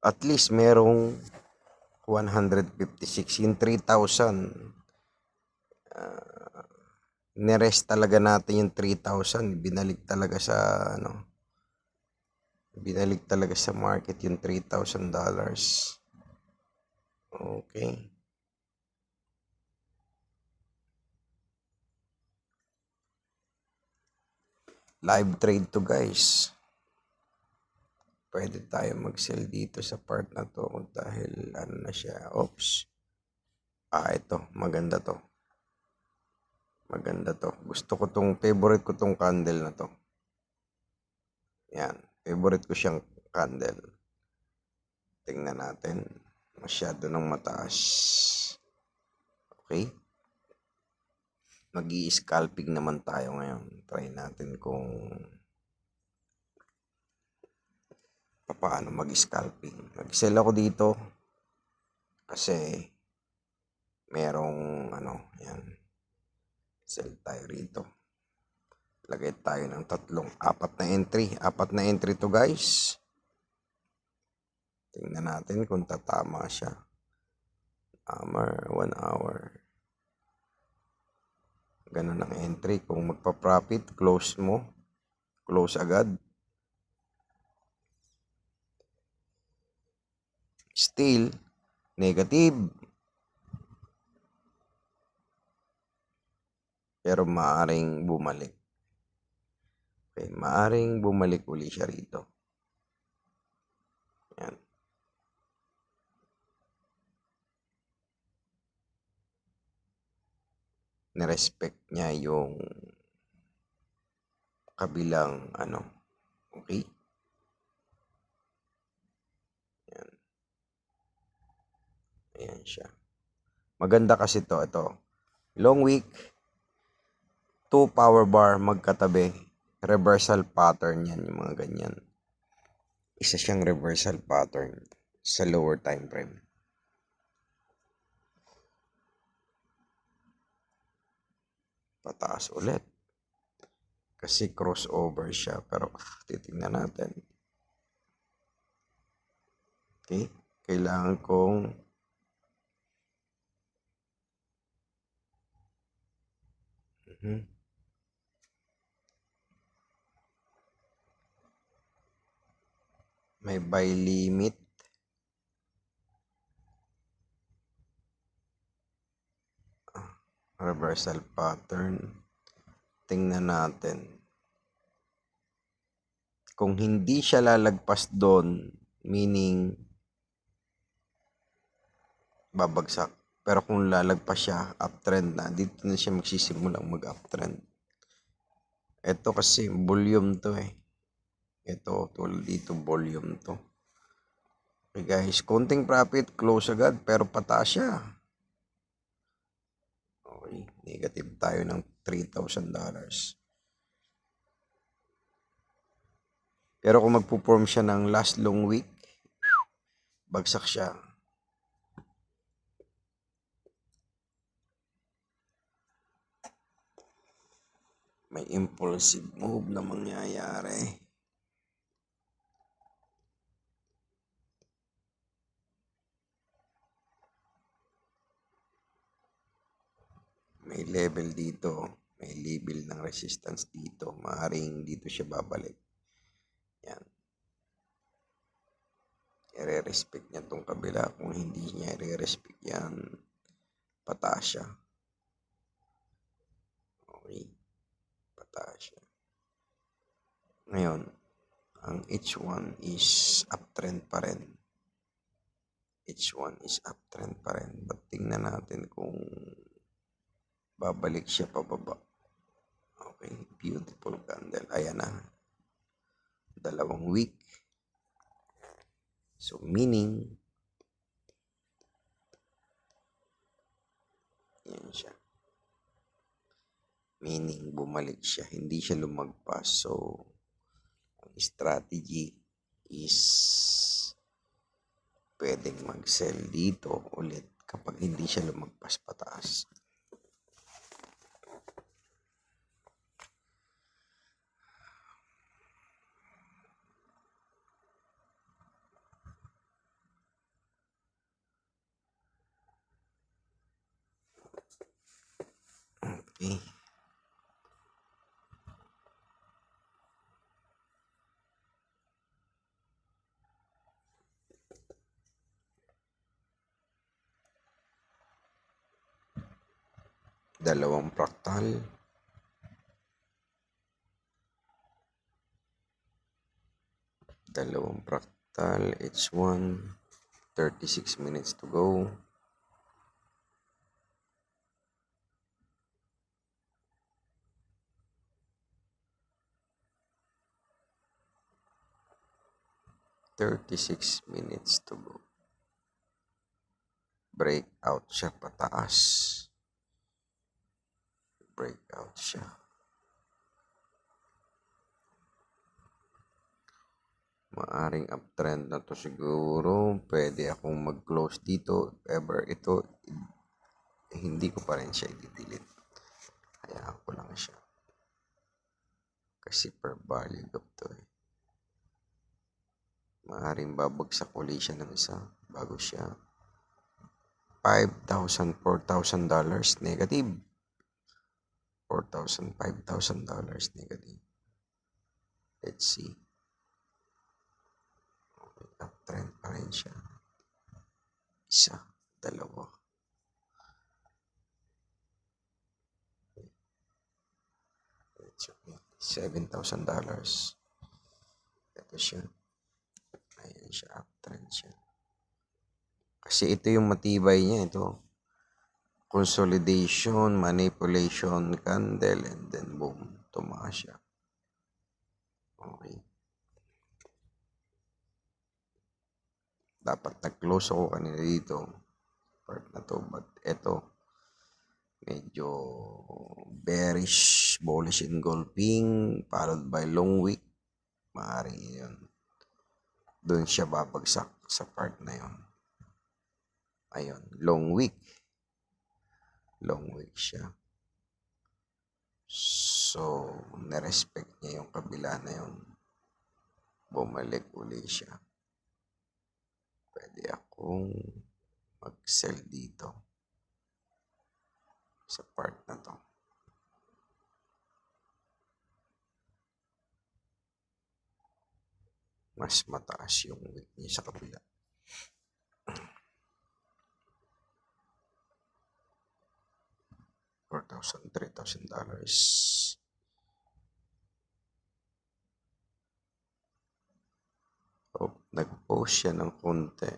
At least merong 156. Yung 3,000. nirest talaga natin yung 3,000. Binalik talaga sa binalik talaga sa market yung $3,000. Okay. Live trade to, guys. Pwede tayo mag-sell dito sa part na to dahil ano na siya. Oops. Ito. Maganda to. Maganda to. Gusto ko tong, favorite ko tong candle na to. Yan. Favorite ko siyang candle. Tingnan natin. Masyado nang mataas. Okay. Mag-i-scalping naman tayo ngayon. Try natin kung paano mag-scalping. Mag-sell ako dito kasi merong yan. Sell tayo rito. Lagay tayo ng apat na entry to, guys. Tingnan natin kung tatama siya. 1 hour. Ganun ang entry. Kung magpa-profit, close mo. Close agad. Still, negative. Pero maaring bumalik. Okay, maaring bumalik uli siya rito. Yan. Nirespect niya yung kabilang okay? Yan. Ayan siya. Maganda kasi ito. Long wick, 2 power bar magkatabi. Reversal pattern yan, yung mga ganyan. Isa siyang reversal pattern sa lower time frame. Pataas ulit. Kasi crossover siya. Pero titingnan natin. Okay? Kailangan kong may buy limit. Reversal pattern. Tingnan natin. Kung hindi siya lalagpas doon, meaning babagsak. Pero kung lalagpas siya, uptrend na. Dito na siya magsisimulang mag-uptrend. Ito kasi volume to eh. Ito, tulad dito, volume to. Okay guys, konting profit, close agad, pero pataas siya. Okay, negative tayo ng $3,000. Pero kung magpo-form siya ng last long week, bagsak siya. May impulsive move na mangyayari. May level dito. May level ng resistance dito. Maaaring dito siya babalik. Yan. I-respect niya itong kabila. Kung hindi niya i-respect yan, pataas siya. Okay. Pataas siya. Ngayon, ang H1 is uptrend pa rin. H1 is uptrend pa rin. But tingnan natin kung babalik siya pababa. Okay, beautiful candle. Ayan na. 2 week. So, meaning, yan siya. Meaning, bumalik siya. Hindi siya lumagpas. So, ang strategy is pwedeng mag-sell dito ulit kapag hindi siya lumagpas pataas. Okay. Dalawang fractal. Dalawang fractal, H1. 36 minutes to go. $36 to go. Breakout siya pataas. Breakout siya. Maaring uptrend na to siguro. Pwede akong mag-close dito. Ever ito, hindi ko pa rin siya i-delete. Hayaan ko lang siya. Kasi per value gap to eh. Maaring babagsak uli siya ng isa bago siya $5,000, $4,000 negative. $4,000, $5,000 negative. Let's see. Okay, uptrend pa rin siya. Isa, dalawa. It's okay. $7,000. Ito siya. Ayan siya, uptrend siya. Kasi ito yung matibay niya, ito. Consolidation, manipulation, candle, and then boom, tumaas siya. Okay. Dapat nag-close ako kanina dito. Part na to, but ito, medyo bearish, bullish engulfing, followed by long wick. Maaaring yun. Doon siya babagsak sa part na yun. Ayun, long wick. Long wick siya. So, na-respect niya yung kabila na yun. Bumalik uli siya. Pwede akong mag-sell dito sa part na to. Mas mataas yung wick niya sa kabila. $4,000, $3,000. Oh, nag-post siya ng konti.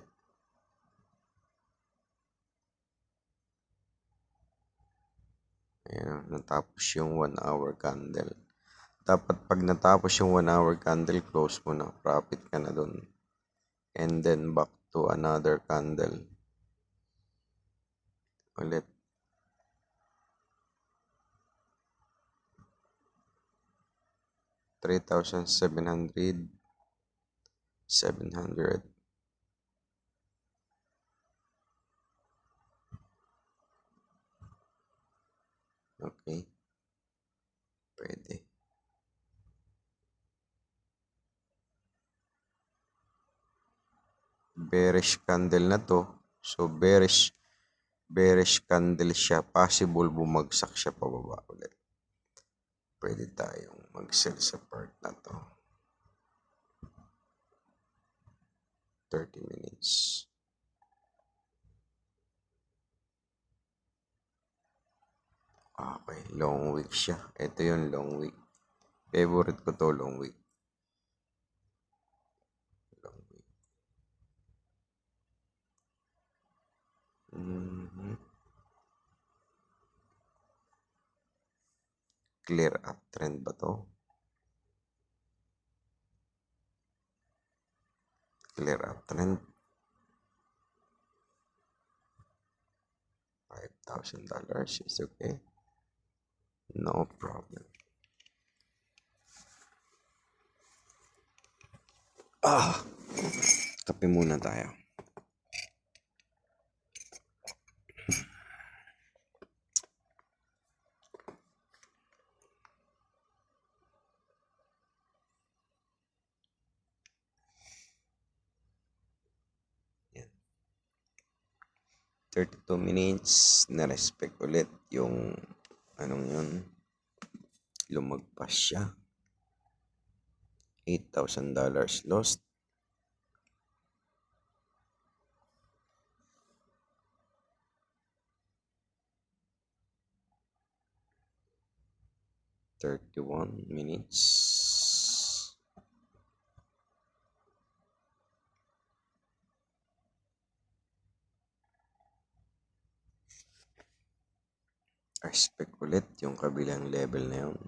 Ayan, natapos yung 1 hour candle. Dapat pag natapos yung 1 hour candle, close mo na. Profit ka na dun. And then back to another candle. Ulit. $3,700. 700. Okay. Pwede. Bearish candle na to. So bearish candle siya. Possible bumagsak siya pababa ulit. Pwede tayong mag-sell sa part na to. 30 minutes. Okay, long wick siya. Ito yung long wick. Favorite ko to, long wick. Long wick. Clear uptrend ba to? Clear uptrend. $5,000 is okay. No problem. Kape muna tayo. Yan. 32 minutes, na-respect ulit yung anong yun. Lumagpas siya. $8,000 lost. 31 minutes. Respect ulit yung kabilang level na yun.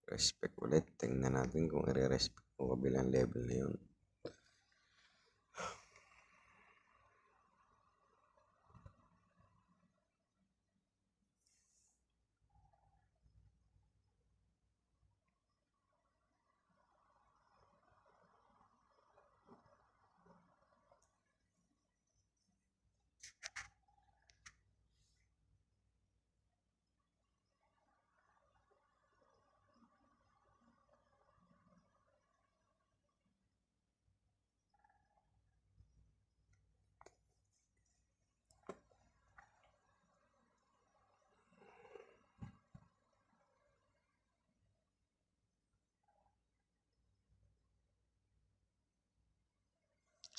Respect ulit. Tingnan natin kung i-respect yung kabilang level na yun.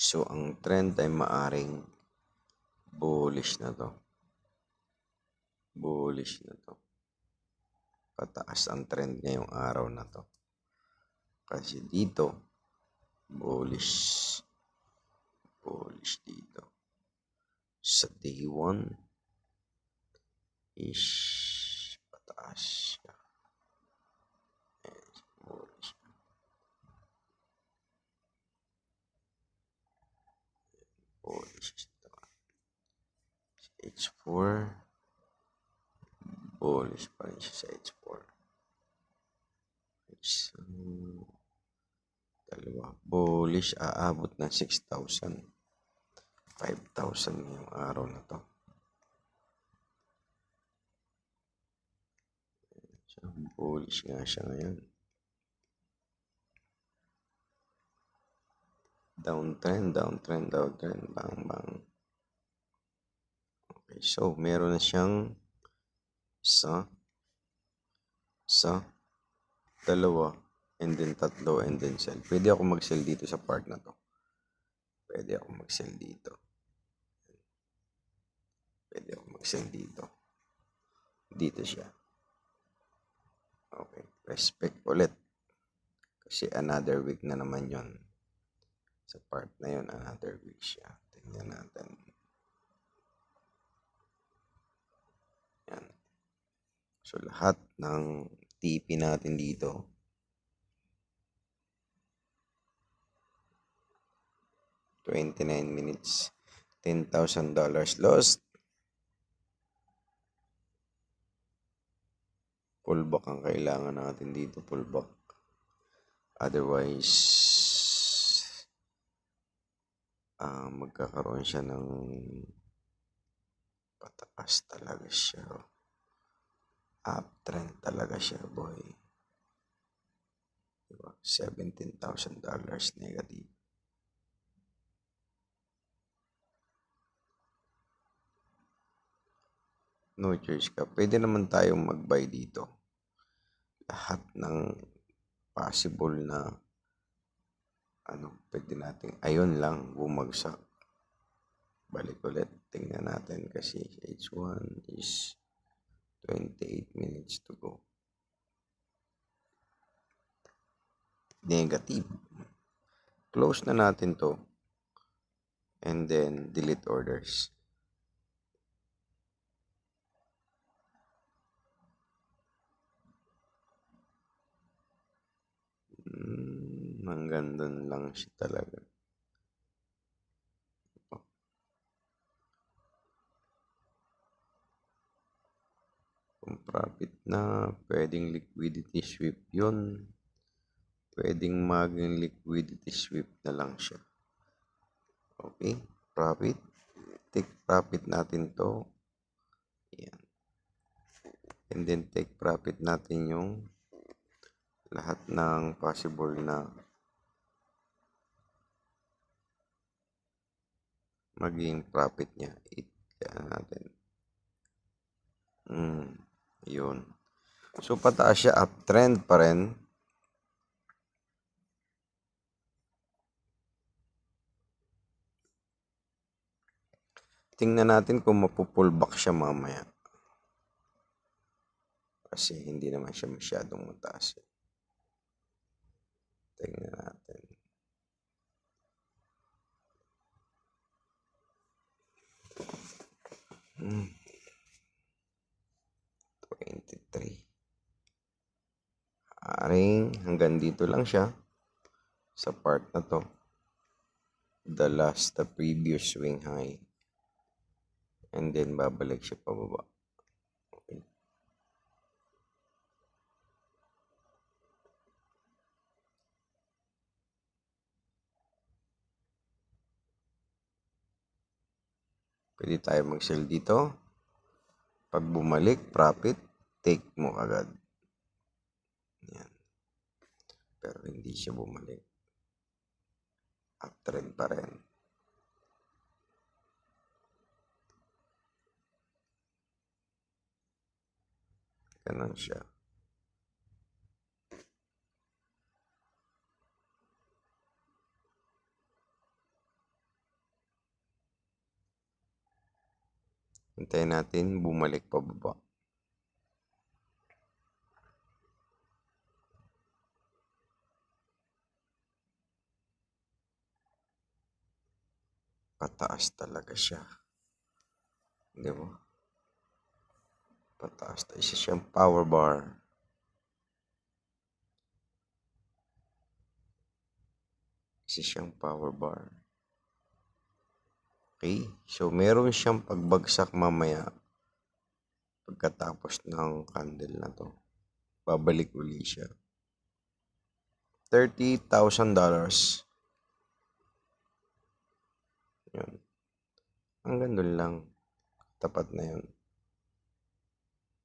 So, ang trend ay maaring bullish na to. Bullish na to. Pataas ang trend ngayong araw na to. Kasi dito, bullish. Bullish dito. Sa day 1 is pataas siya. Bullish. Bullish ito. H4. Bullish pa rin siya sa H4. Dalawa. Bullish, aabot ng 6,000. 5,000 ngayong araw na to. So, bullish nga siya ngayon. Downtrend. Bang, bang. Okay, so meron na siyang isa, dalawa, and then tatlo, and then sell. Pwede ako mag-sell dito sa part na to. Pwede ako mag-sell dito. Dito siya. Okay. Respect ulit. Kasi another week na naman yon. Sa part na yon, another week siya. Tingnan natin. Yan. So, lahat ng TP natin dito, $29 minutes, $10,000 lost. Pullback ang kailangan natin dito, pullback. Otherwise, magkakaroon siya ng pataas talaga siya. Uptrend talaga siya, boy. Diba? $17,000 negative. No choice ka. Pwede naman tayong mag-buy dito. Lahat ng possible na pwede natin. Ayun lang, bumagsak. Balik ulit. Tingnan natin kasi H1 is 28 minutes to go. Negative. Close na natin to. And then delete orders. Hanggang doon lang siya talaga. Kung profit na, pwedeng liquidity sweep yun. Pwedeng maging liquidity sweep na lang siya. Okay, profit. Take profit natin to. Yan. And then take profit natin yung lahat ng possible na maging profit niya. Yan natin. Yun. So, pataas siya, uptrend pa rin. Tingnan natin kung mapupullback siya mamaya. Kasi hindi naman siya masyadong mataas. Tingnan natin. Hmm. 23. Aring hanggang dito lang siya sa part na to. The previous swing high. And then babalik siya pababa. Okay. Pwede tayo mag-sell dito. Pag bumalik, profit, take mo agad. Yan. Pero hindi siya bumalik. Uptrend pa rin. Ganun siya. Hintayin natin bumalik pababa. Pataas talaga siya. Di ba? Pataas. Isa siyang power bar. Isa siyang power bar. Okay. So, meron siyang pagbagsak mamaya. Pagkatapos ng candle na to. Babalik uli siya. $30,000. Yun. Hanggang doon lang. Tapat na yun.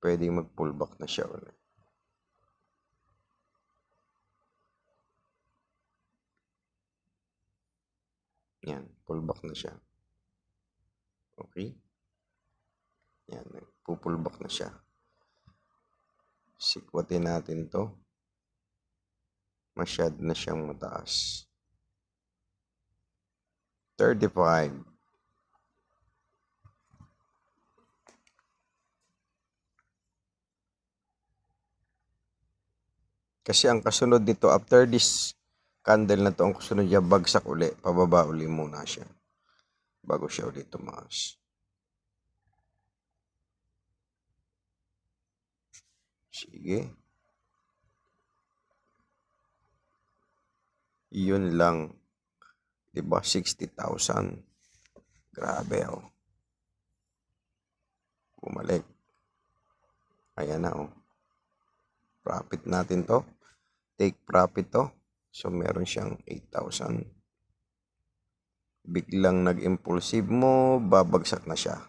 Pwede mag-pullback na siya ulit. Yan. Pullback na siya. Okay. Yan. Pupullback na siya. Sikwatin natin to. Masyad na siyang mataas. 35. Kasi ang kasunod nito, after this candle na to, ang kasunod niya, bagsak uli. Pababa uli muna siya. Bago siya ulit tumaas. Sige. Yun lang. Diba? 60,000. Grabe, oh. Bumalik. Ayan na, oh. Profit natin to. Take profit to. So, meron siyang 8,000. Biglang nag-impulsive mo, babagsak na siya.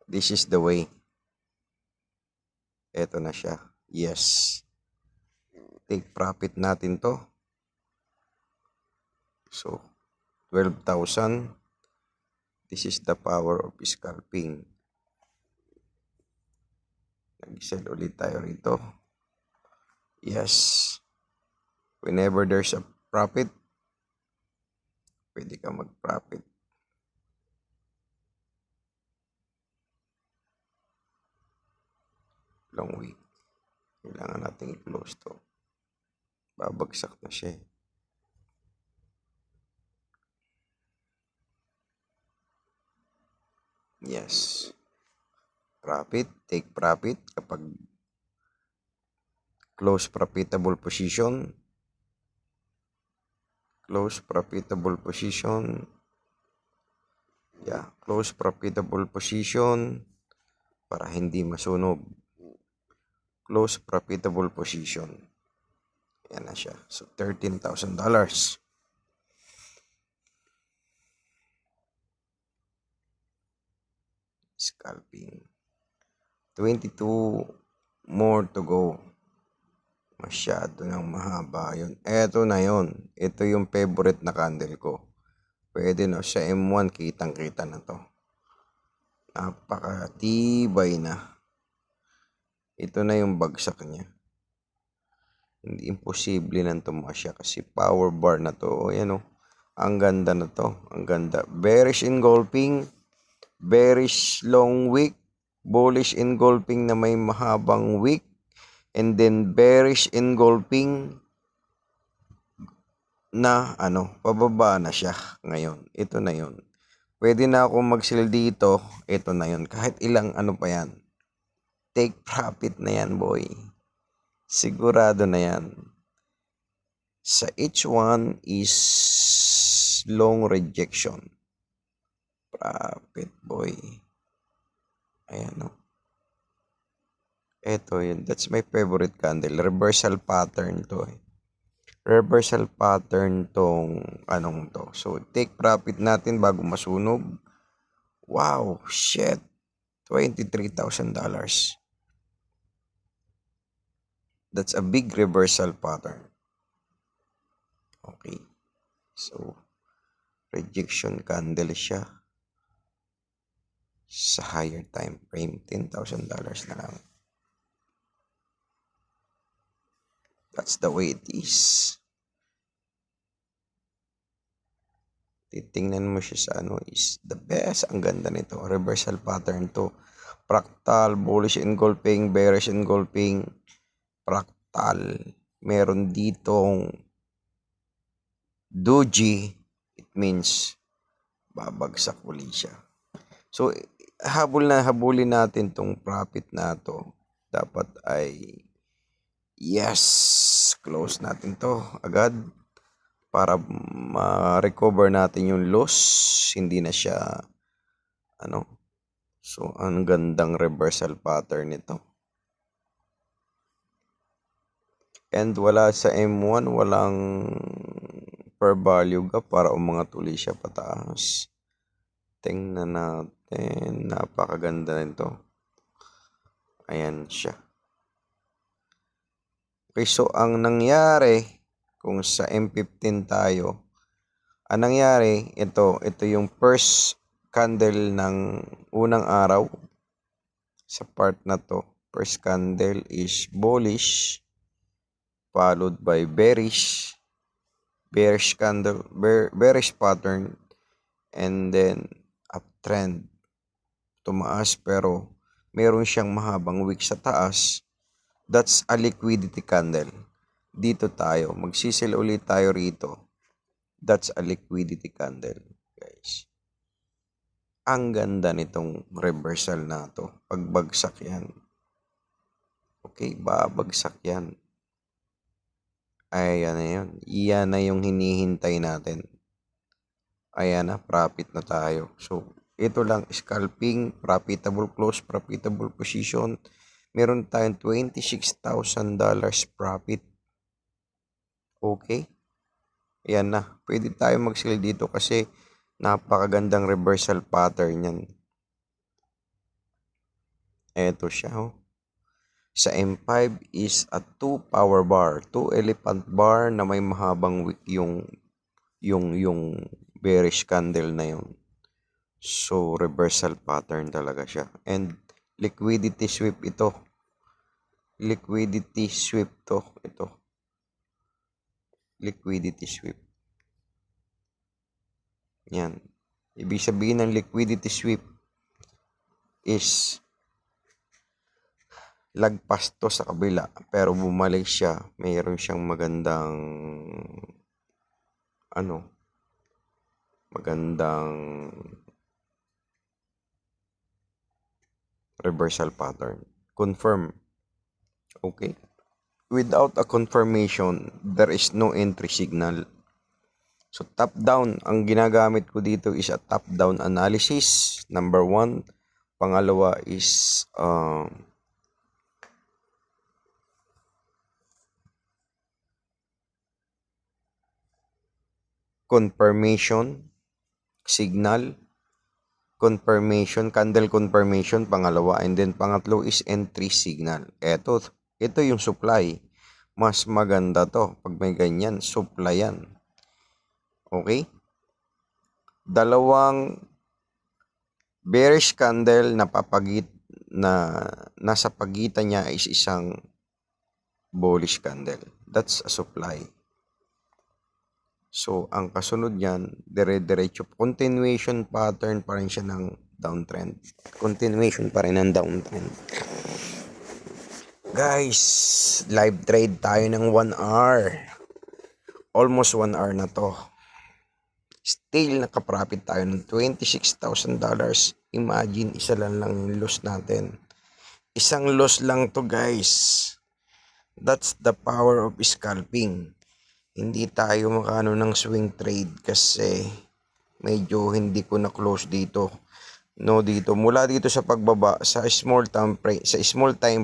This is the way. Eto na siya. Yes. Take profit natin to. So, 12,000. This is the power of scalping. Nag-sell ulit tayo rito. Yes. Whenever there's a profit, pwede ka mag-profit. Long week. Kailangan natin i-close to. Babagsak na siya. Yes. Profit, take profit kapag close profitable position. Close profitable position. Yeah, close profitable position para hindi masunog. Close profitable position. Yan na siya. So, $13,000. Scalping. 22 more to go. Masyado nang mahaba yun. Eto na yun. Ito yung favorite na candle ko. Pwede na sa M1, kitang-kita na to. Napakatibay na. Ito na yung bagsak niya. Hindi imposible nang tumaas siya kasi power bar na to. O yan o. Ang ganda na to. Ang ganda. Bearish engulfing. Bearish long wick. bullish engulfing na may mahabang wick, and then bearish engulfing na pababa na siya ngayon. Ito na yun. Pwede na ako mag-sell dito. Ito na yun. Kahit ilang pa yan. Take profit na yan, boy. Sigurado na yan. Sa each one is long rejection. Profit, boy. Ayan, Ito yun. That's my favorite candle. Reversal pattern to Reversal pattern tong to. So, take profit natin bago masunog. Wow, shit. $23,000. That's a big reversal pattern. Okay. So, rejection candle siya sa higher time frame. $10,000 na lang. That's the way it is. Titingnan mo siya sa is the best. Ang ganda nito. Reversal pattern to. Fractal, bullish engulfing, bearish engulfing, fractal. Meron ditong doji. It means babagsak uli siya. So, habulin natin tong profit na to. Dapat ay yes, close natin to agad para ma-recover natin yung loss. Hindi na siya So, ang gandang reversal pattern nito. And wala sa M1, walang per value gap para umangat uli siya pataas. Tingnan natin. Napakaganda nito. Ayan siya. Okay, so ang nangyari, kung sa M15 tayo, ang nangyari, ito yung first candle ng unang araw. Sa part na to, first candle is bullish, followed by bearish candle, bearish pattern, and then uptrend. Tumaas pero meron siyang mahabang wick sa taas. That's a liquidity candle. Dito tayo, magsisell ulit tayo rito. That's a liquidity candle, guys. Ang ganda nitong reversal na to. Pagbagsak yan. Okay, babagsak yan. Ayan na yun. Iyan na yung hinihintay natin. Ayan na, profit na tayo. So, ito lang, scalping, profitable close, profitable position. Meron tayong $26,000 profit. Okay? Ayan na. Pwede tayo mag-sell dito kasi napakagandang reversal pattern yan. Ito siya. Sa M5 is a 2 power bar. 2 elephant bar na may mahabang wick yung bearish candle na yun. So, reversal pattern talaga siya. And liquidity sweep ito. Liquidity sweep to. Ito. Liquidity sweep. Yan. Ibig sabihin ng liquidity sweep is lagpas to sa kabila pero bumalik siya. Mayroon siyang magandang reversal pattern. Confirm. Okay. Without a confirmation, there is no entry signal. So, top-down. Ang ginagamit ko dito is a top-down analysis. Number 1. Pangalawa is confirmation signal. Confirmation, candle confirmation, pangalawa. And then, pangatlo is entry signal. Ito yung supply. Mas maganda to. Pag may ganyan, supply yan. Okay? Dalawang bearish candle na nasa pagitan niya is isang bullish candle. That's a supply. So, ang kasunod niyan, dire-diretso continuation pattern pa rin siya ng downtrend. Continuation pa rin ng downtrend. Guys, live trade tayo ng 1 hour. Almost 1 hour na to. Still nakaprofit tayo ng $26,000. Imagine, isa lang yung loss natin. Isang loss lang to, guys. That's the power of scalping. Hindi tayo makano ng swing trade kasi medyo hindi ko na close dito. No, dito mula dito sa pagbaba sa small time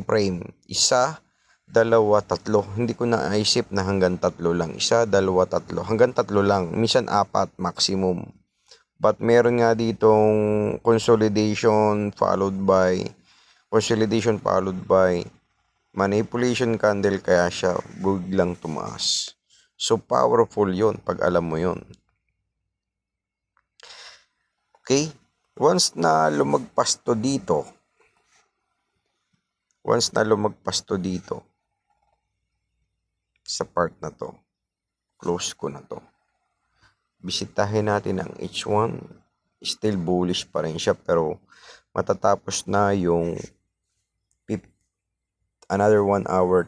frame, isa, dalawa, tatlo. Hindi ko na naisip na hanggang tatlo lang. Isa, dalawa, tatlo. Hanggang tatlo lang. Minsan apat maximum. But meron nga ditong consolidation followed by manipulation candle, kaya siya biglang tumaas. So powerful 'yon pag alam mo 'yon. Okay? Once na lumagpas to dito sa part na to, close ko na to. Bisitahin natin ang H1. Still bullish pa rin siya, pero matatapos na yung another 1 hour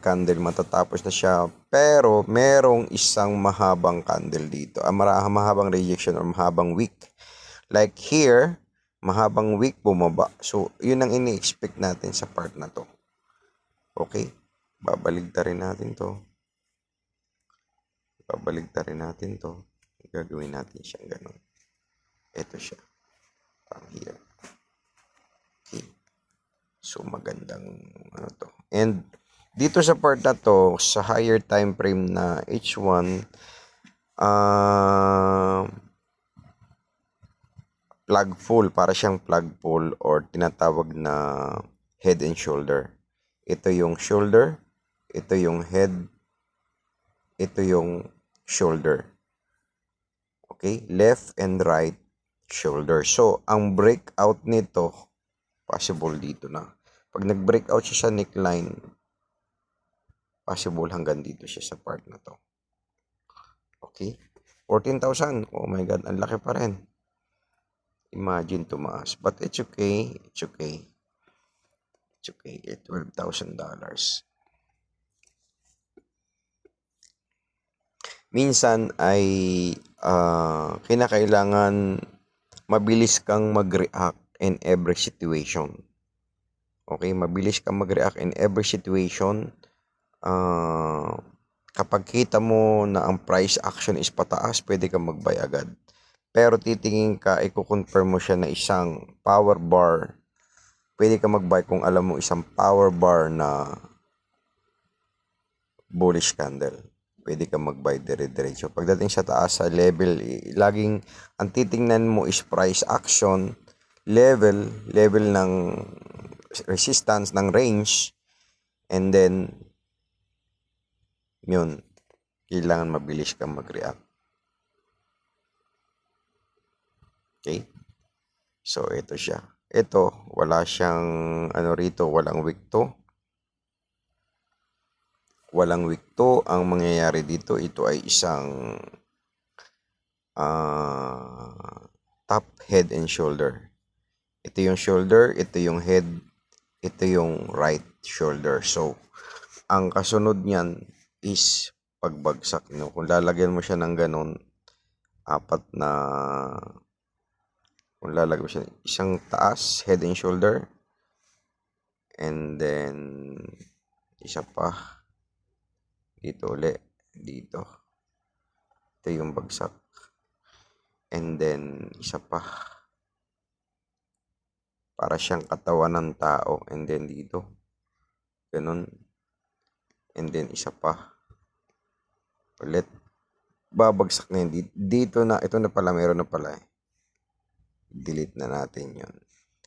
candle, matatapos na siya, pero merong isang mahabang candle dito, mahabang rejection or mahabang wick. Like here, mahabang wick bumaba. So, yun ang ini-expect natin sa part na to. Okay? Babaligtarin natin to. Gagawin natin siyang ganun. Ito siya. From here. Okay. So, magandang ano to. And, dito sa part na to, sa higher time frame na H1, plug pull, para siyang plug pull or tinatawag na head and shoulder. Ito yung shoulder, ito yung head, ito yung shoulder. Okay, left and right shoulder. So, ang breakout nito, possible dito na. Pag nag-breakout siya sa neckline, possible hanggang dito siya sa part na to. Okay, 14,000. Oh my God, ang laki pa rin. Imagine tumaas. But it's okay. It's okay. $12,000. Minsan ay kinakailangan mabilis kang mag-react in every situation. Okay? Mabilis kang mag-react in every situation. Kapag kita mo na ang price action is pataas, pwede kang mag-buy agad. Pero titingin ka, i-confirm mo siya na isang power bar. Pwede ka mag-buy kung alam mo isang power bar na bullish candle. Pwede ka mag-buy dire-diretso. Pagdating sa taas sa level, laging ang titingnan mo is price action, level ng resistance, ng range, and then yun, kailangan mabilis kang mag-react. Okay? So, ito siya. Ito, wala siyang, rito, walang wick to. Ang mangyayari dito, ito ay isang top, head, and shoulder. Ito yung shoulder, ito yung head, ito yung right shoulder. So, ang kasunod niyan is pagbagsak. Kung lalagyan mo siya ng ganun, kung lalagyan mo siya isang taas, head and shoulder, and then isa pa dito ulit, dito, ito yung bagsak, and then isa pa para siyang katawan ng tao, and then dito ganun, and then isa pa ulit, babagsak na yun dito na. Ito na pala, meron na pala delete na natin yun.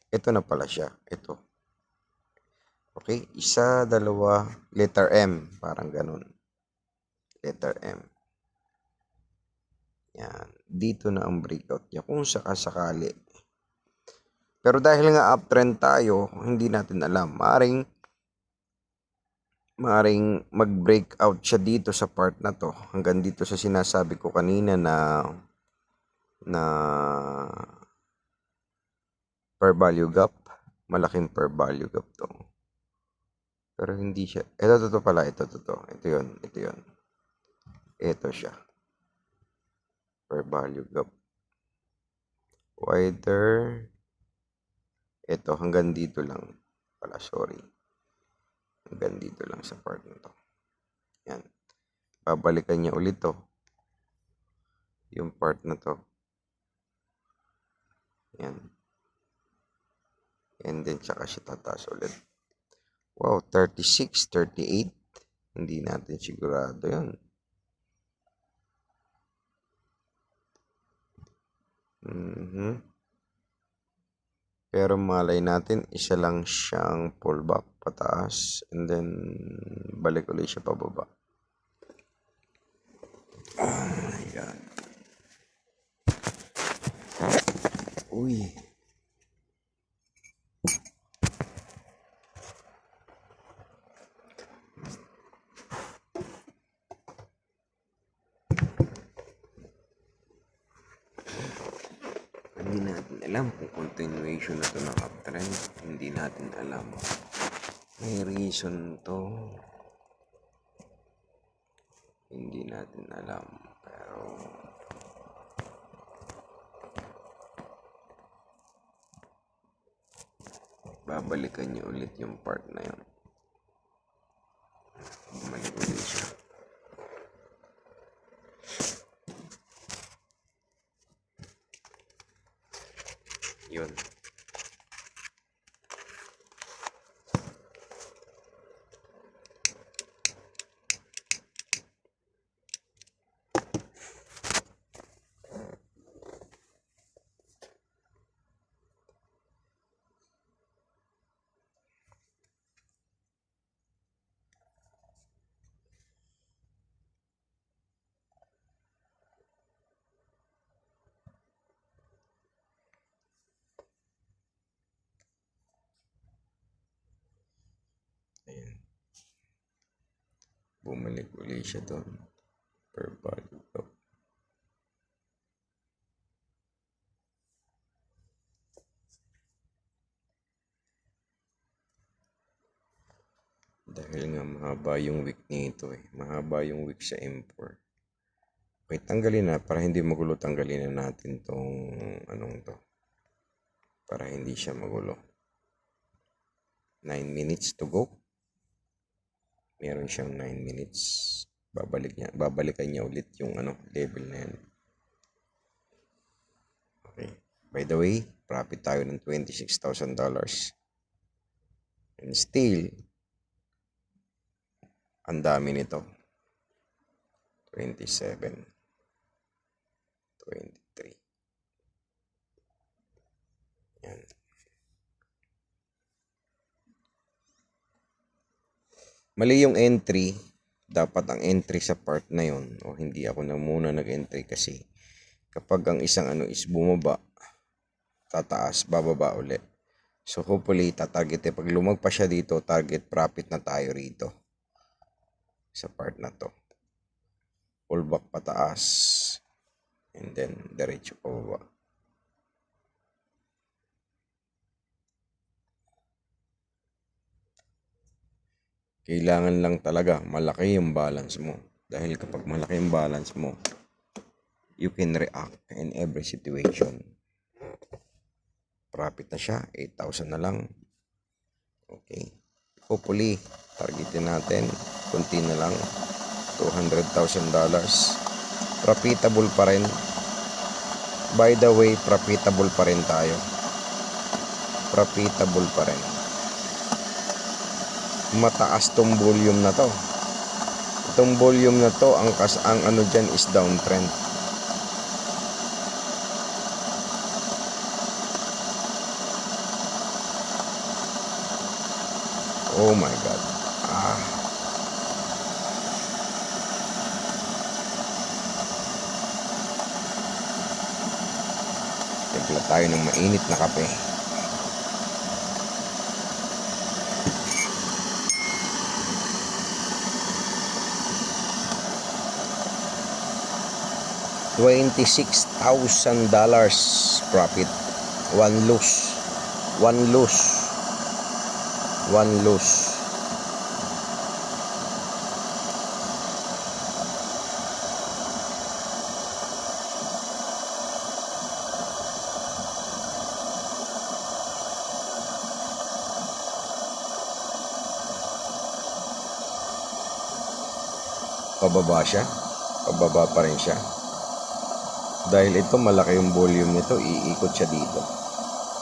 Ito na pala siya. Ito. Okay? Isa, dalawa, letter M. Parang ganun. Letter M. Yan. Dito na ang breakout niya. Kung sakasakali. Pero dahil nga uptrend tayo, hindi natin alam. Maaring mag-breakout siya dito sa part na to. Hanggang dito sa sinasabi ko kanina na Per value gap. Malaking per value gap to. Pero hindi siya. Ito pala. Ito yun. Ito siya. Per value gap. Wider. Ito, hanggang dito lang. Pala, sorry. Hanggang dito lang sa part na to. Yan. Babalikan niya ulit to. Yung part na to. Yan. And then, tsaka siya tataas ulit. Wow, 36, 38. Hindi natin sigurado yun. Pero malay natin, isa lang siyang pullback pataas. And then, balik ulit siya pababa. Ayan. Uy. Hindi natin alam kung continuation na to ng uptrend. Hindi natin alam. May reason to. Hindi natin alam. Pero babalikan niyo ulit yung part na yun. Bumalik ulit siya. Yun. Ayan. Bumalik ulit siya doon. Per value gap. Dahil nga mahaba yung wick nito eh. Mahaba yung wick sa M4. Okay, tanggalin na para hindi magulo. Tanggalin na natin tong anong to. Para hindi siya magulo. 9 minutes to go. Meron siyang 9 minutes. Babalikan niya ulit yung level na yan. Okay. By the way, profit tayo ng $26,000. And still, ang dami nito. 27. 23. Yan. Mali yung entry. Dapat ang entry sa part na yon. O hindi ako na muna nag-entry kasi kapag ang isang is bumaba, tataas, bababa ulit. So hopefully, tatarget pag lumagpas siya dito, target profit na tayo rito. Sa part na to. Pullback pataas. And then, diretso pababa. Kailangan lang talaga malaki yung balance mo. Dahil kapag malaki yung balance mo, you can react in every situation. Profit na siya, 8,000 na lang. Okay. Hopefully, targetin natin, kunti na lang, $200,000. Profitable pa rin. By the way, profitable pa rin tayo. Profitable pa rin. Mataas tong volume na to. Itong volume na to, ang dyan is downtrend. Oh my God. Timpla tayo ng mainit na kape. $26,000 profit. One loss. One loose. One loose. Pababa siya. Pababa pa rin siya. Dahil ito malaki yung volume nito, iikot siya dito.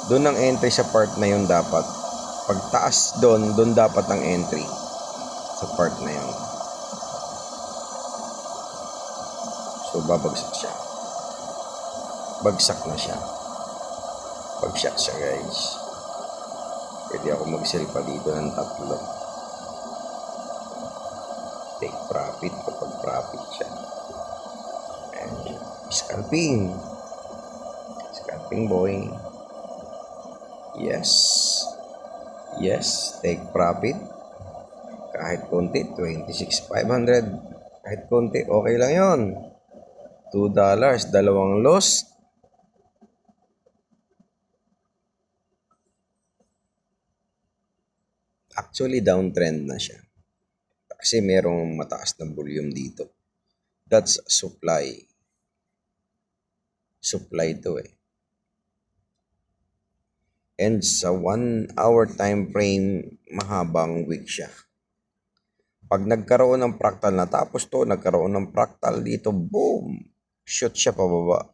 Doon ang entry sa part na yun dapat. Pagtaas doon dapat ang entry sa part na yun. So babagsak siya. Bagsak na siya. Bagsak siya guys. Pwede ako mag-sell pa dito ng 3. Take profit kapag profit siya. And scalping. Scalping boy. Yes. Yes, take profit. Kahit konti, 26,500. Kahit konti, okay lang yon. $2, dalawang loss. Actually, downtrend na siya. Kasi merong mataas na volume dito. That's supply. Supply to eh. And sa 1 hour time frame, mahabang wick siya. Pag nagkaroon ng fractal na tapos to, nagkaroon ng fractal dito, boom! Shoot siya pababa.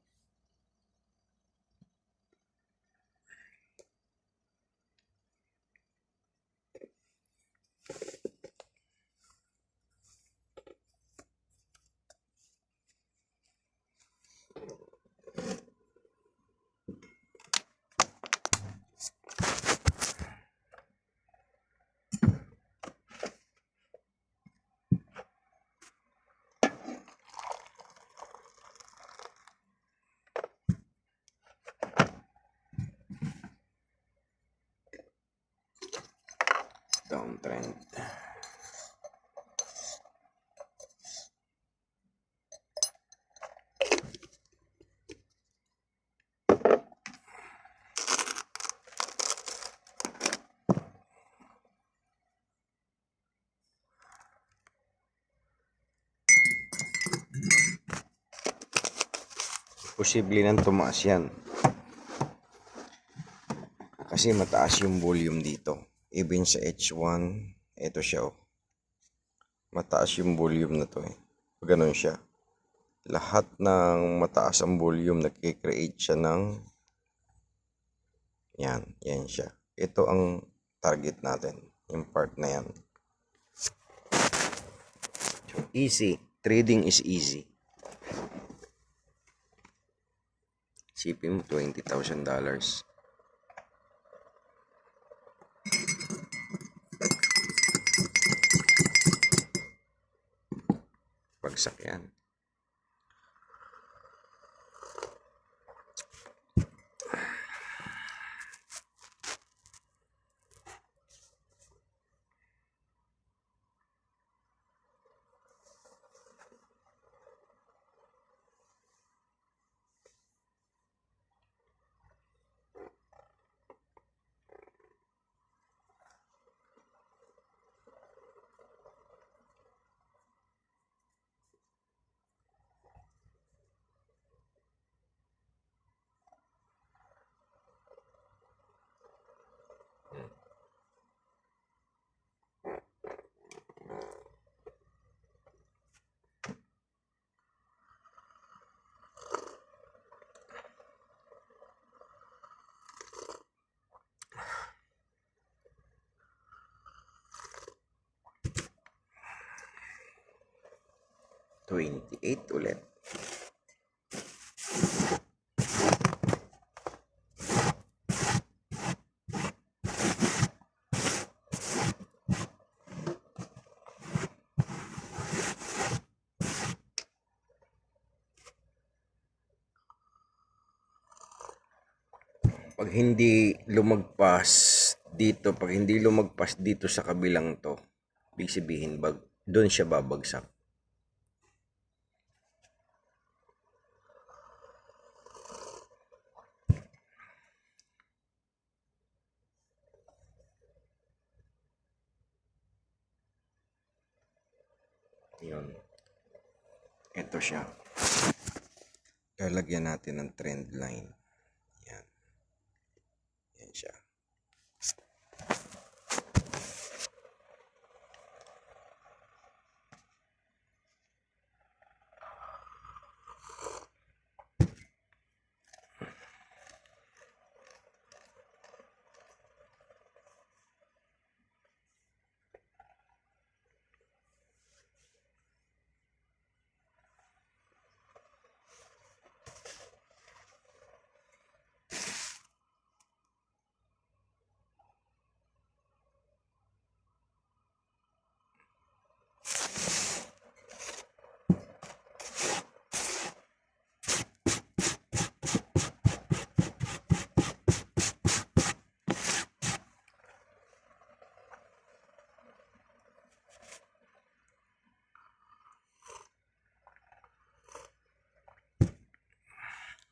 Downtrend. Posible nang tumaas yan. Kasi mataas yung volume dito. Even sa H1, ito siya oh. Mataas yung volume na to eh. Ganun siya. Lahat ng mataas ang volume, nagkikreate siya ng yan siya. Ito ang target natin. Yung part na yan. Easy. Trading is easy. Sipin mo $20,000. Bagsak yan. $28 ulit. Pag hindi lumagpas dito sa kabilang to, ibig sabihin doon siya babagsak. Yun. Ito siya. Lalagyan natin ng trend line. Yan. Yan siya.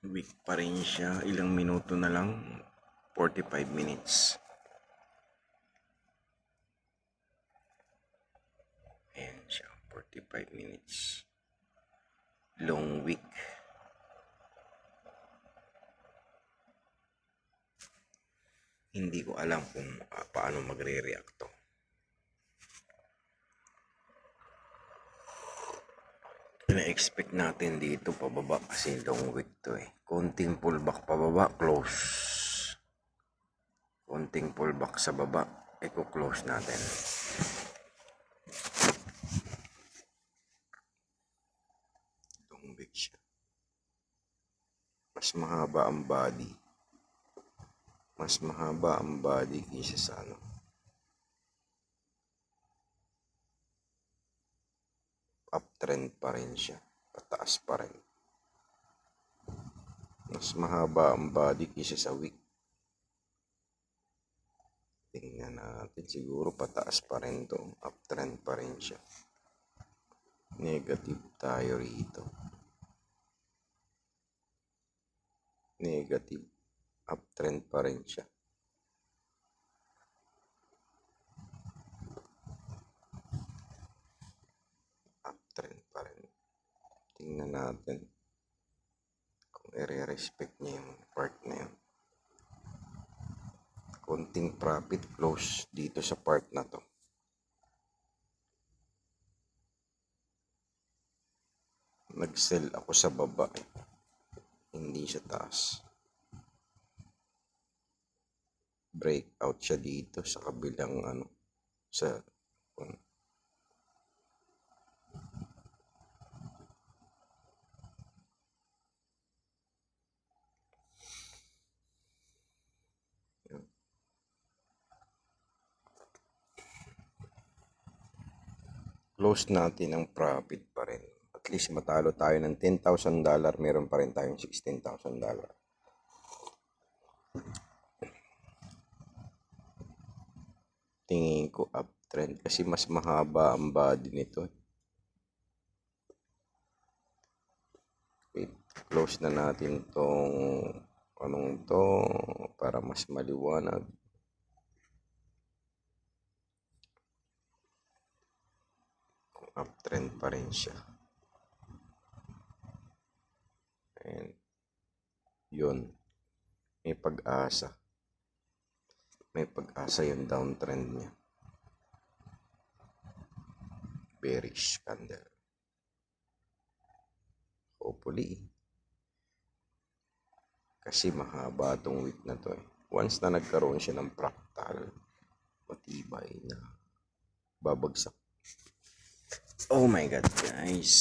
Weak pa rin siya. Ilang minuto na lang. 45 minutes. Ayan siya. 45 minutes. Long week. Hindi ko alam kung paano magre-react to. Na-expect natin dito pababa kasi long week to eh. Konting pullback pababa, close. Konting pullback sa baba, i-close natin. Long week siya. Mas mahaba ang body. Mas mahaba ang body kaysa sa ano. Uptrend pa rin siya. Pataas pa rin. Mas mahaba ang body kaysa sa week. Tingnan natin. Siguro pataas pa rin to. Uptrend pa rin siya. Negative tayo rito. Negative. Uptrend pa rin siya. Uptrend pa rin. Tingnan natin kung i-respect niya yung part na yun. Konting profit close dito sa part na to. Nag-sell ako sa baba. Hindi sa taas. Breakout siya dito sa kabilang ano. Sa close natin ang profit pa rin. At least matalo tayo ng $10,000. Meron pa rin tayong $16,000. Tingin ko uptrend kasi mas mahaba ang body nito. Wait, close na natin tong anong to para mas maliwanag. Uptrend pa rin siya. And yun, may pag-asa. May pag-asa yung downtrend niya. Bearish candle. Hopefully. Kasi mahaba tong week na to eh. Once na nagkaroon siya ng fractal, matibay na babagsak. Oh my God, guys.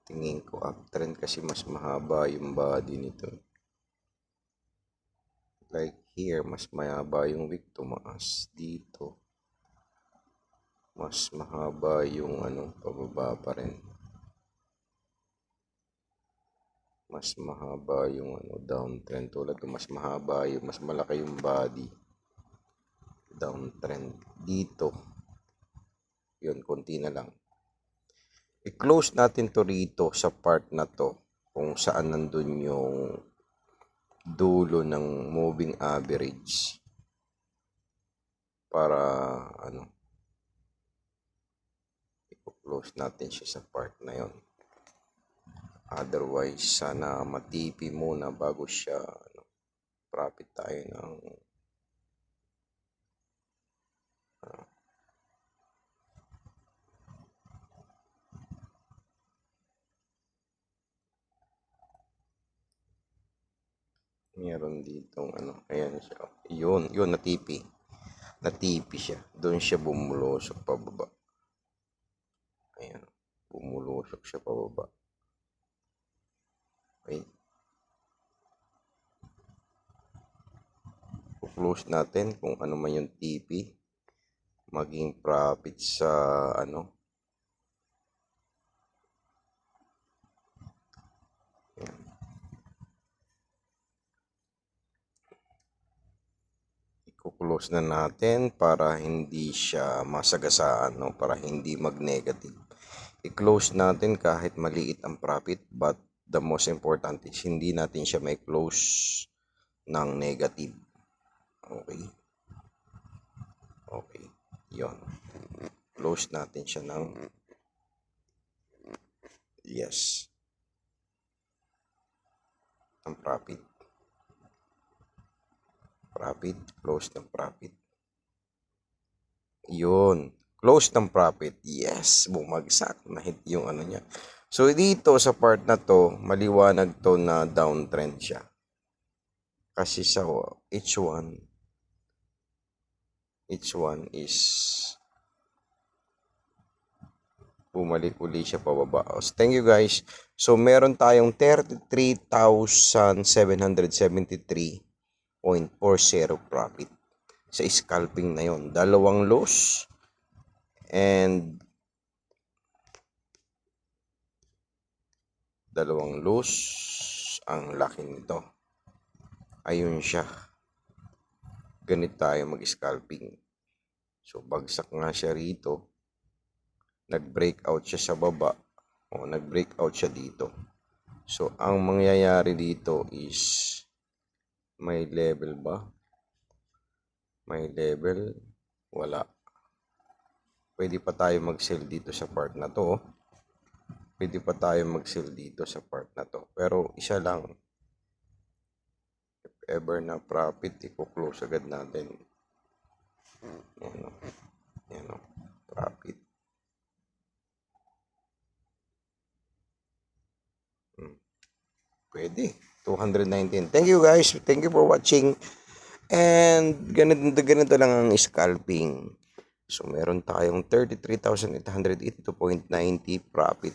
Tingin ko uptrend kasi mas mahaba yung body nito. Like here, mas mahaba yung wick, tumaas dito. Mas mahaba yung ano, pababa pa rin. Mas mahaba yung ano, downtrend. Tulad ko, mas mahaba yung, mas malaki yung body. Downtrend dito. Yun, konti na lang. I-close natin to rito sa part na to kung saan nandun yung dulo ng moving average para i-close natin siya sa part na yon. Otherwise, sana matipi muna bago siya profit tayo ng meron ditong ayan siya. Yun, natipi siya. Doon siya bumulusok pababa. Ayan, bumulusok siya pababa. Okay. Close natin kung ano man yung TP. Maging profit sa i-close na natin para hindi siya masagasaan, para hindi mag-negative. I-close natin kahit maliit ang profit, but the most important is hindi natin siya may close ng negative. Okay. Okay. Yon. Close natin siya ng yes. Ang profit. Profit, close ng profit. Yun. Close ng profit. Yes, bumagsak na hit yung niya. So, dito sa part na to, maliwanag to na downtrend siya. Kasi sa H1 is bumalik uli siya pababa. So, thank you guys. So, meron tayong 33,773.40 profit sa scalping na yon. Dalawang loss and ang laki nito. Ayun siya. Ganito tayo mag-scalping. So, bagsak nga siya rito. Nag-breakout siya sa baba. O, nag-breakout siya dito. So, ang mangyayari dito is may level ba? May level? Wala. Pwede pa tayo mag-sell dito sa part na to. Pwede pa tayo mag-sell dito sa part na to. Pero isa lang. If ever na profit, i-close agad natin. Yan o. Profit. Pwede. 219. Thank you guys. Thank you for watching. And ganito lang ang scalping. So meron tayong 33,882.90 profit.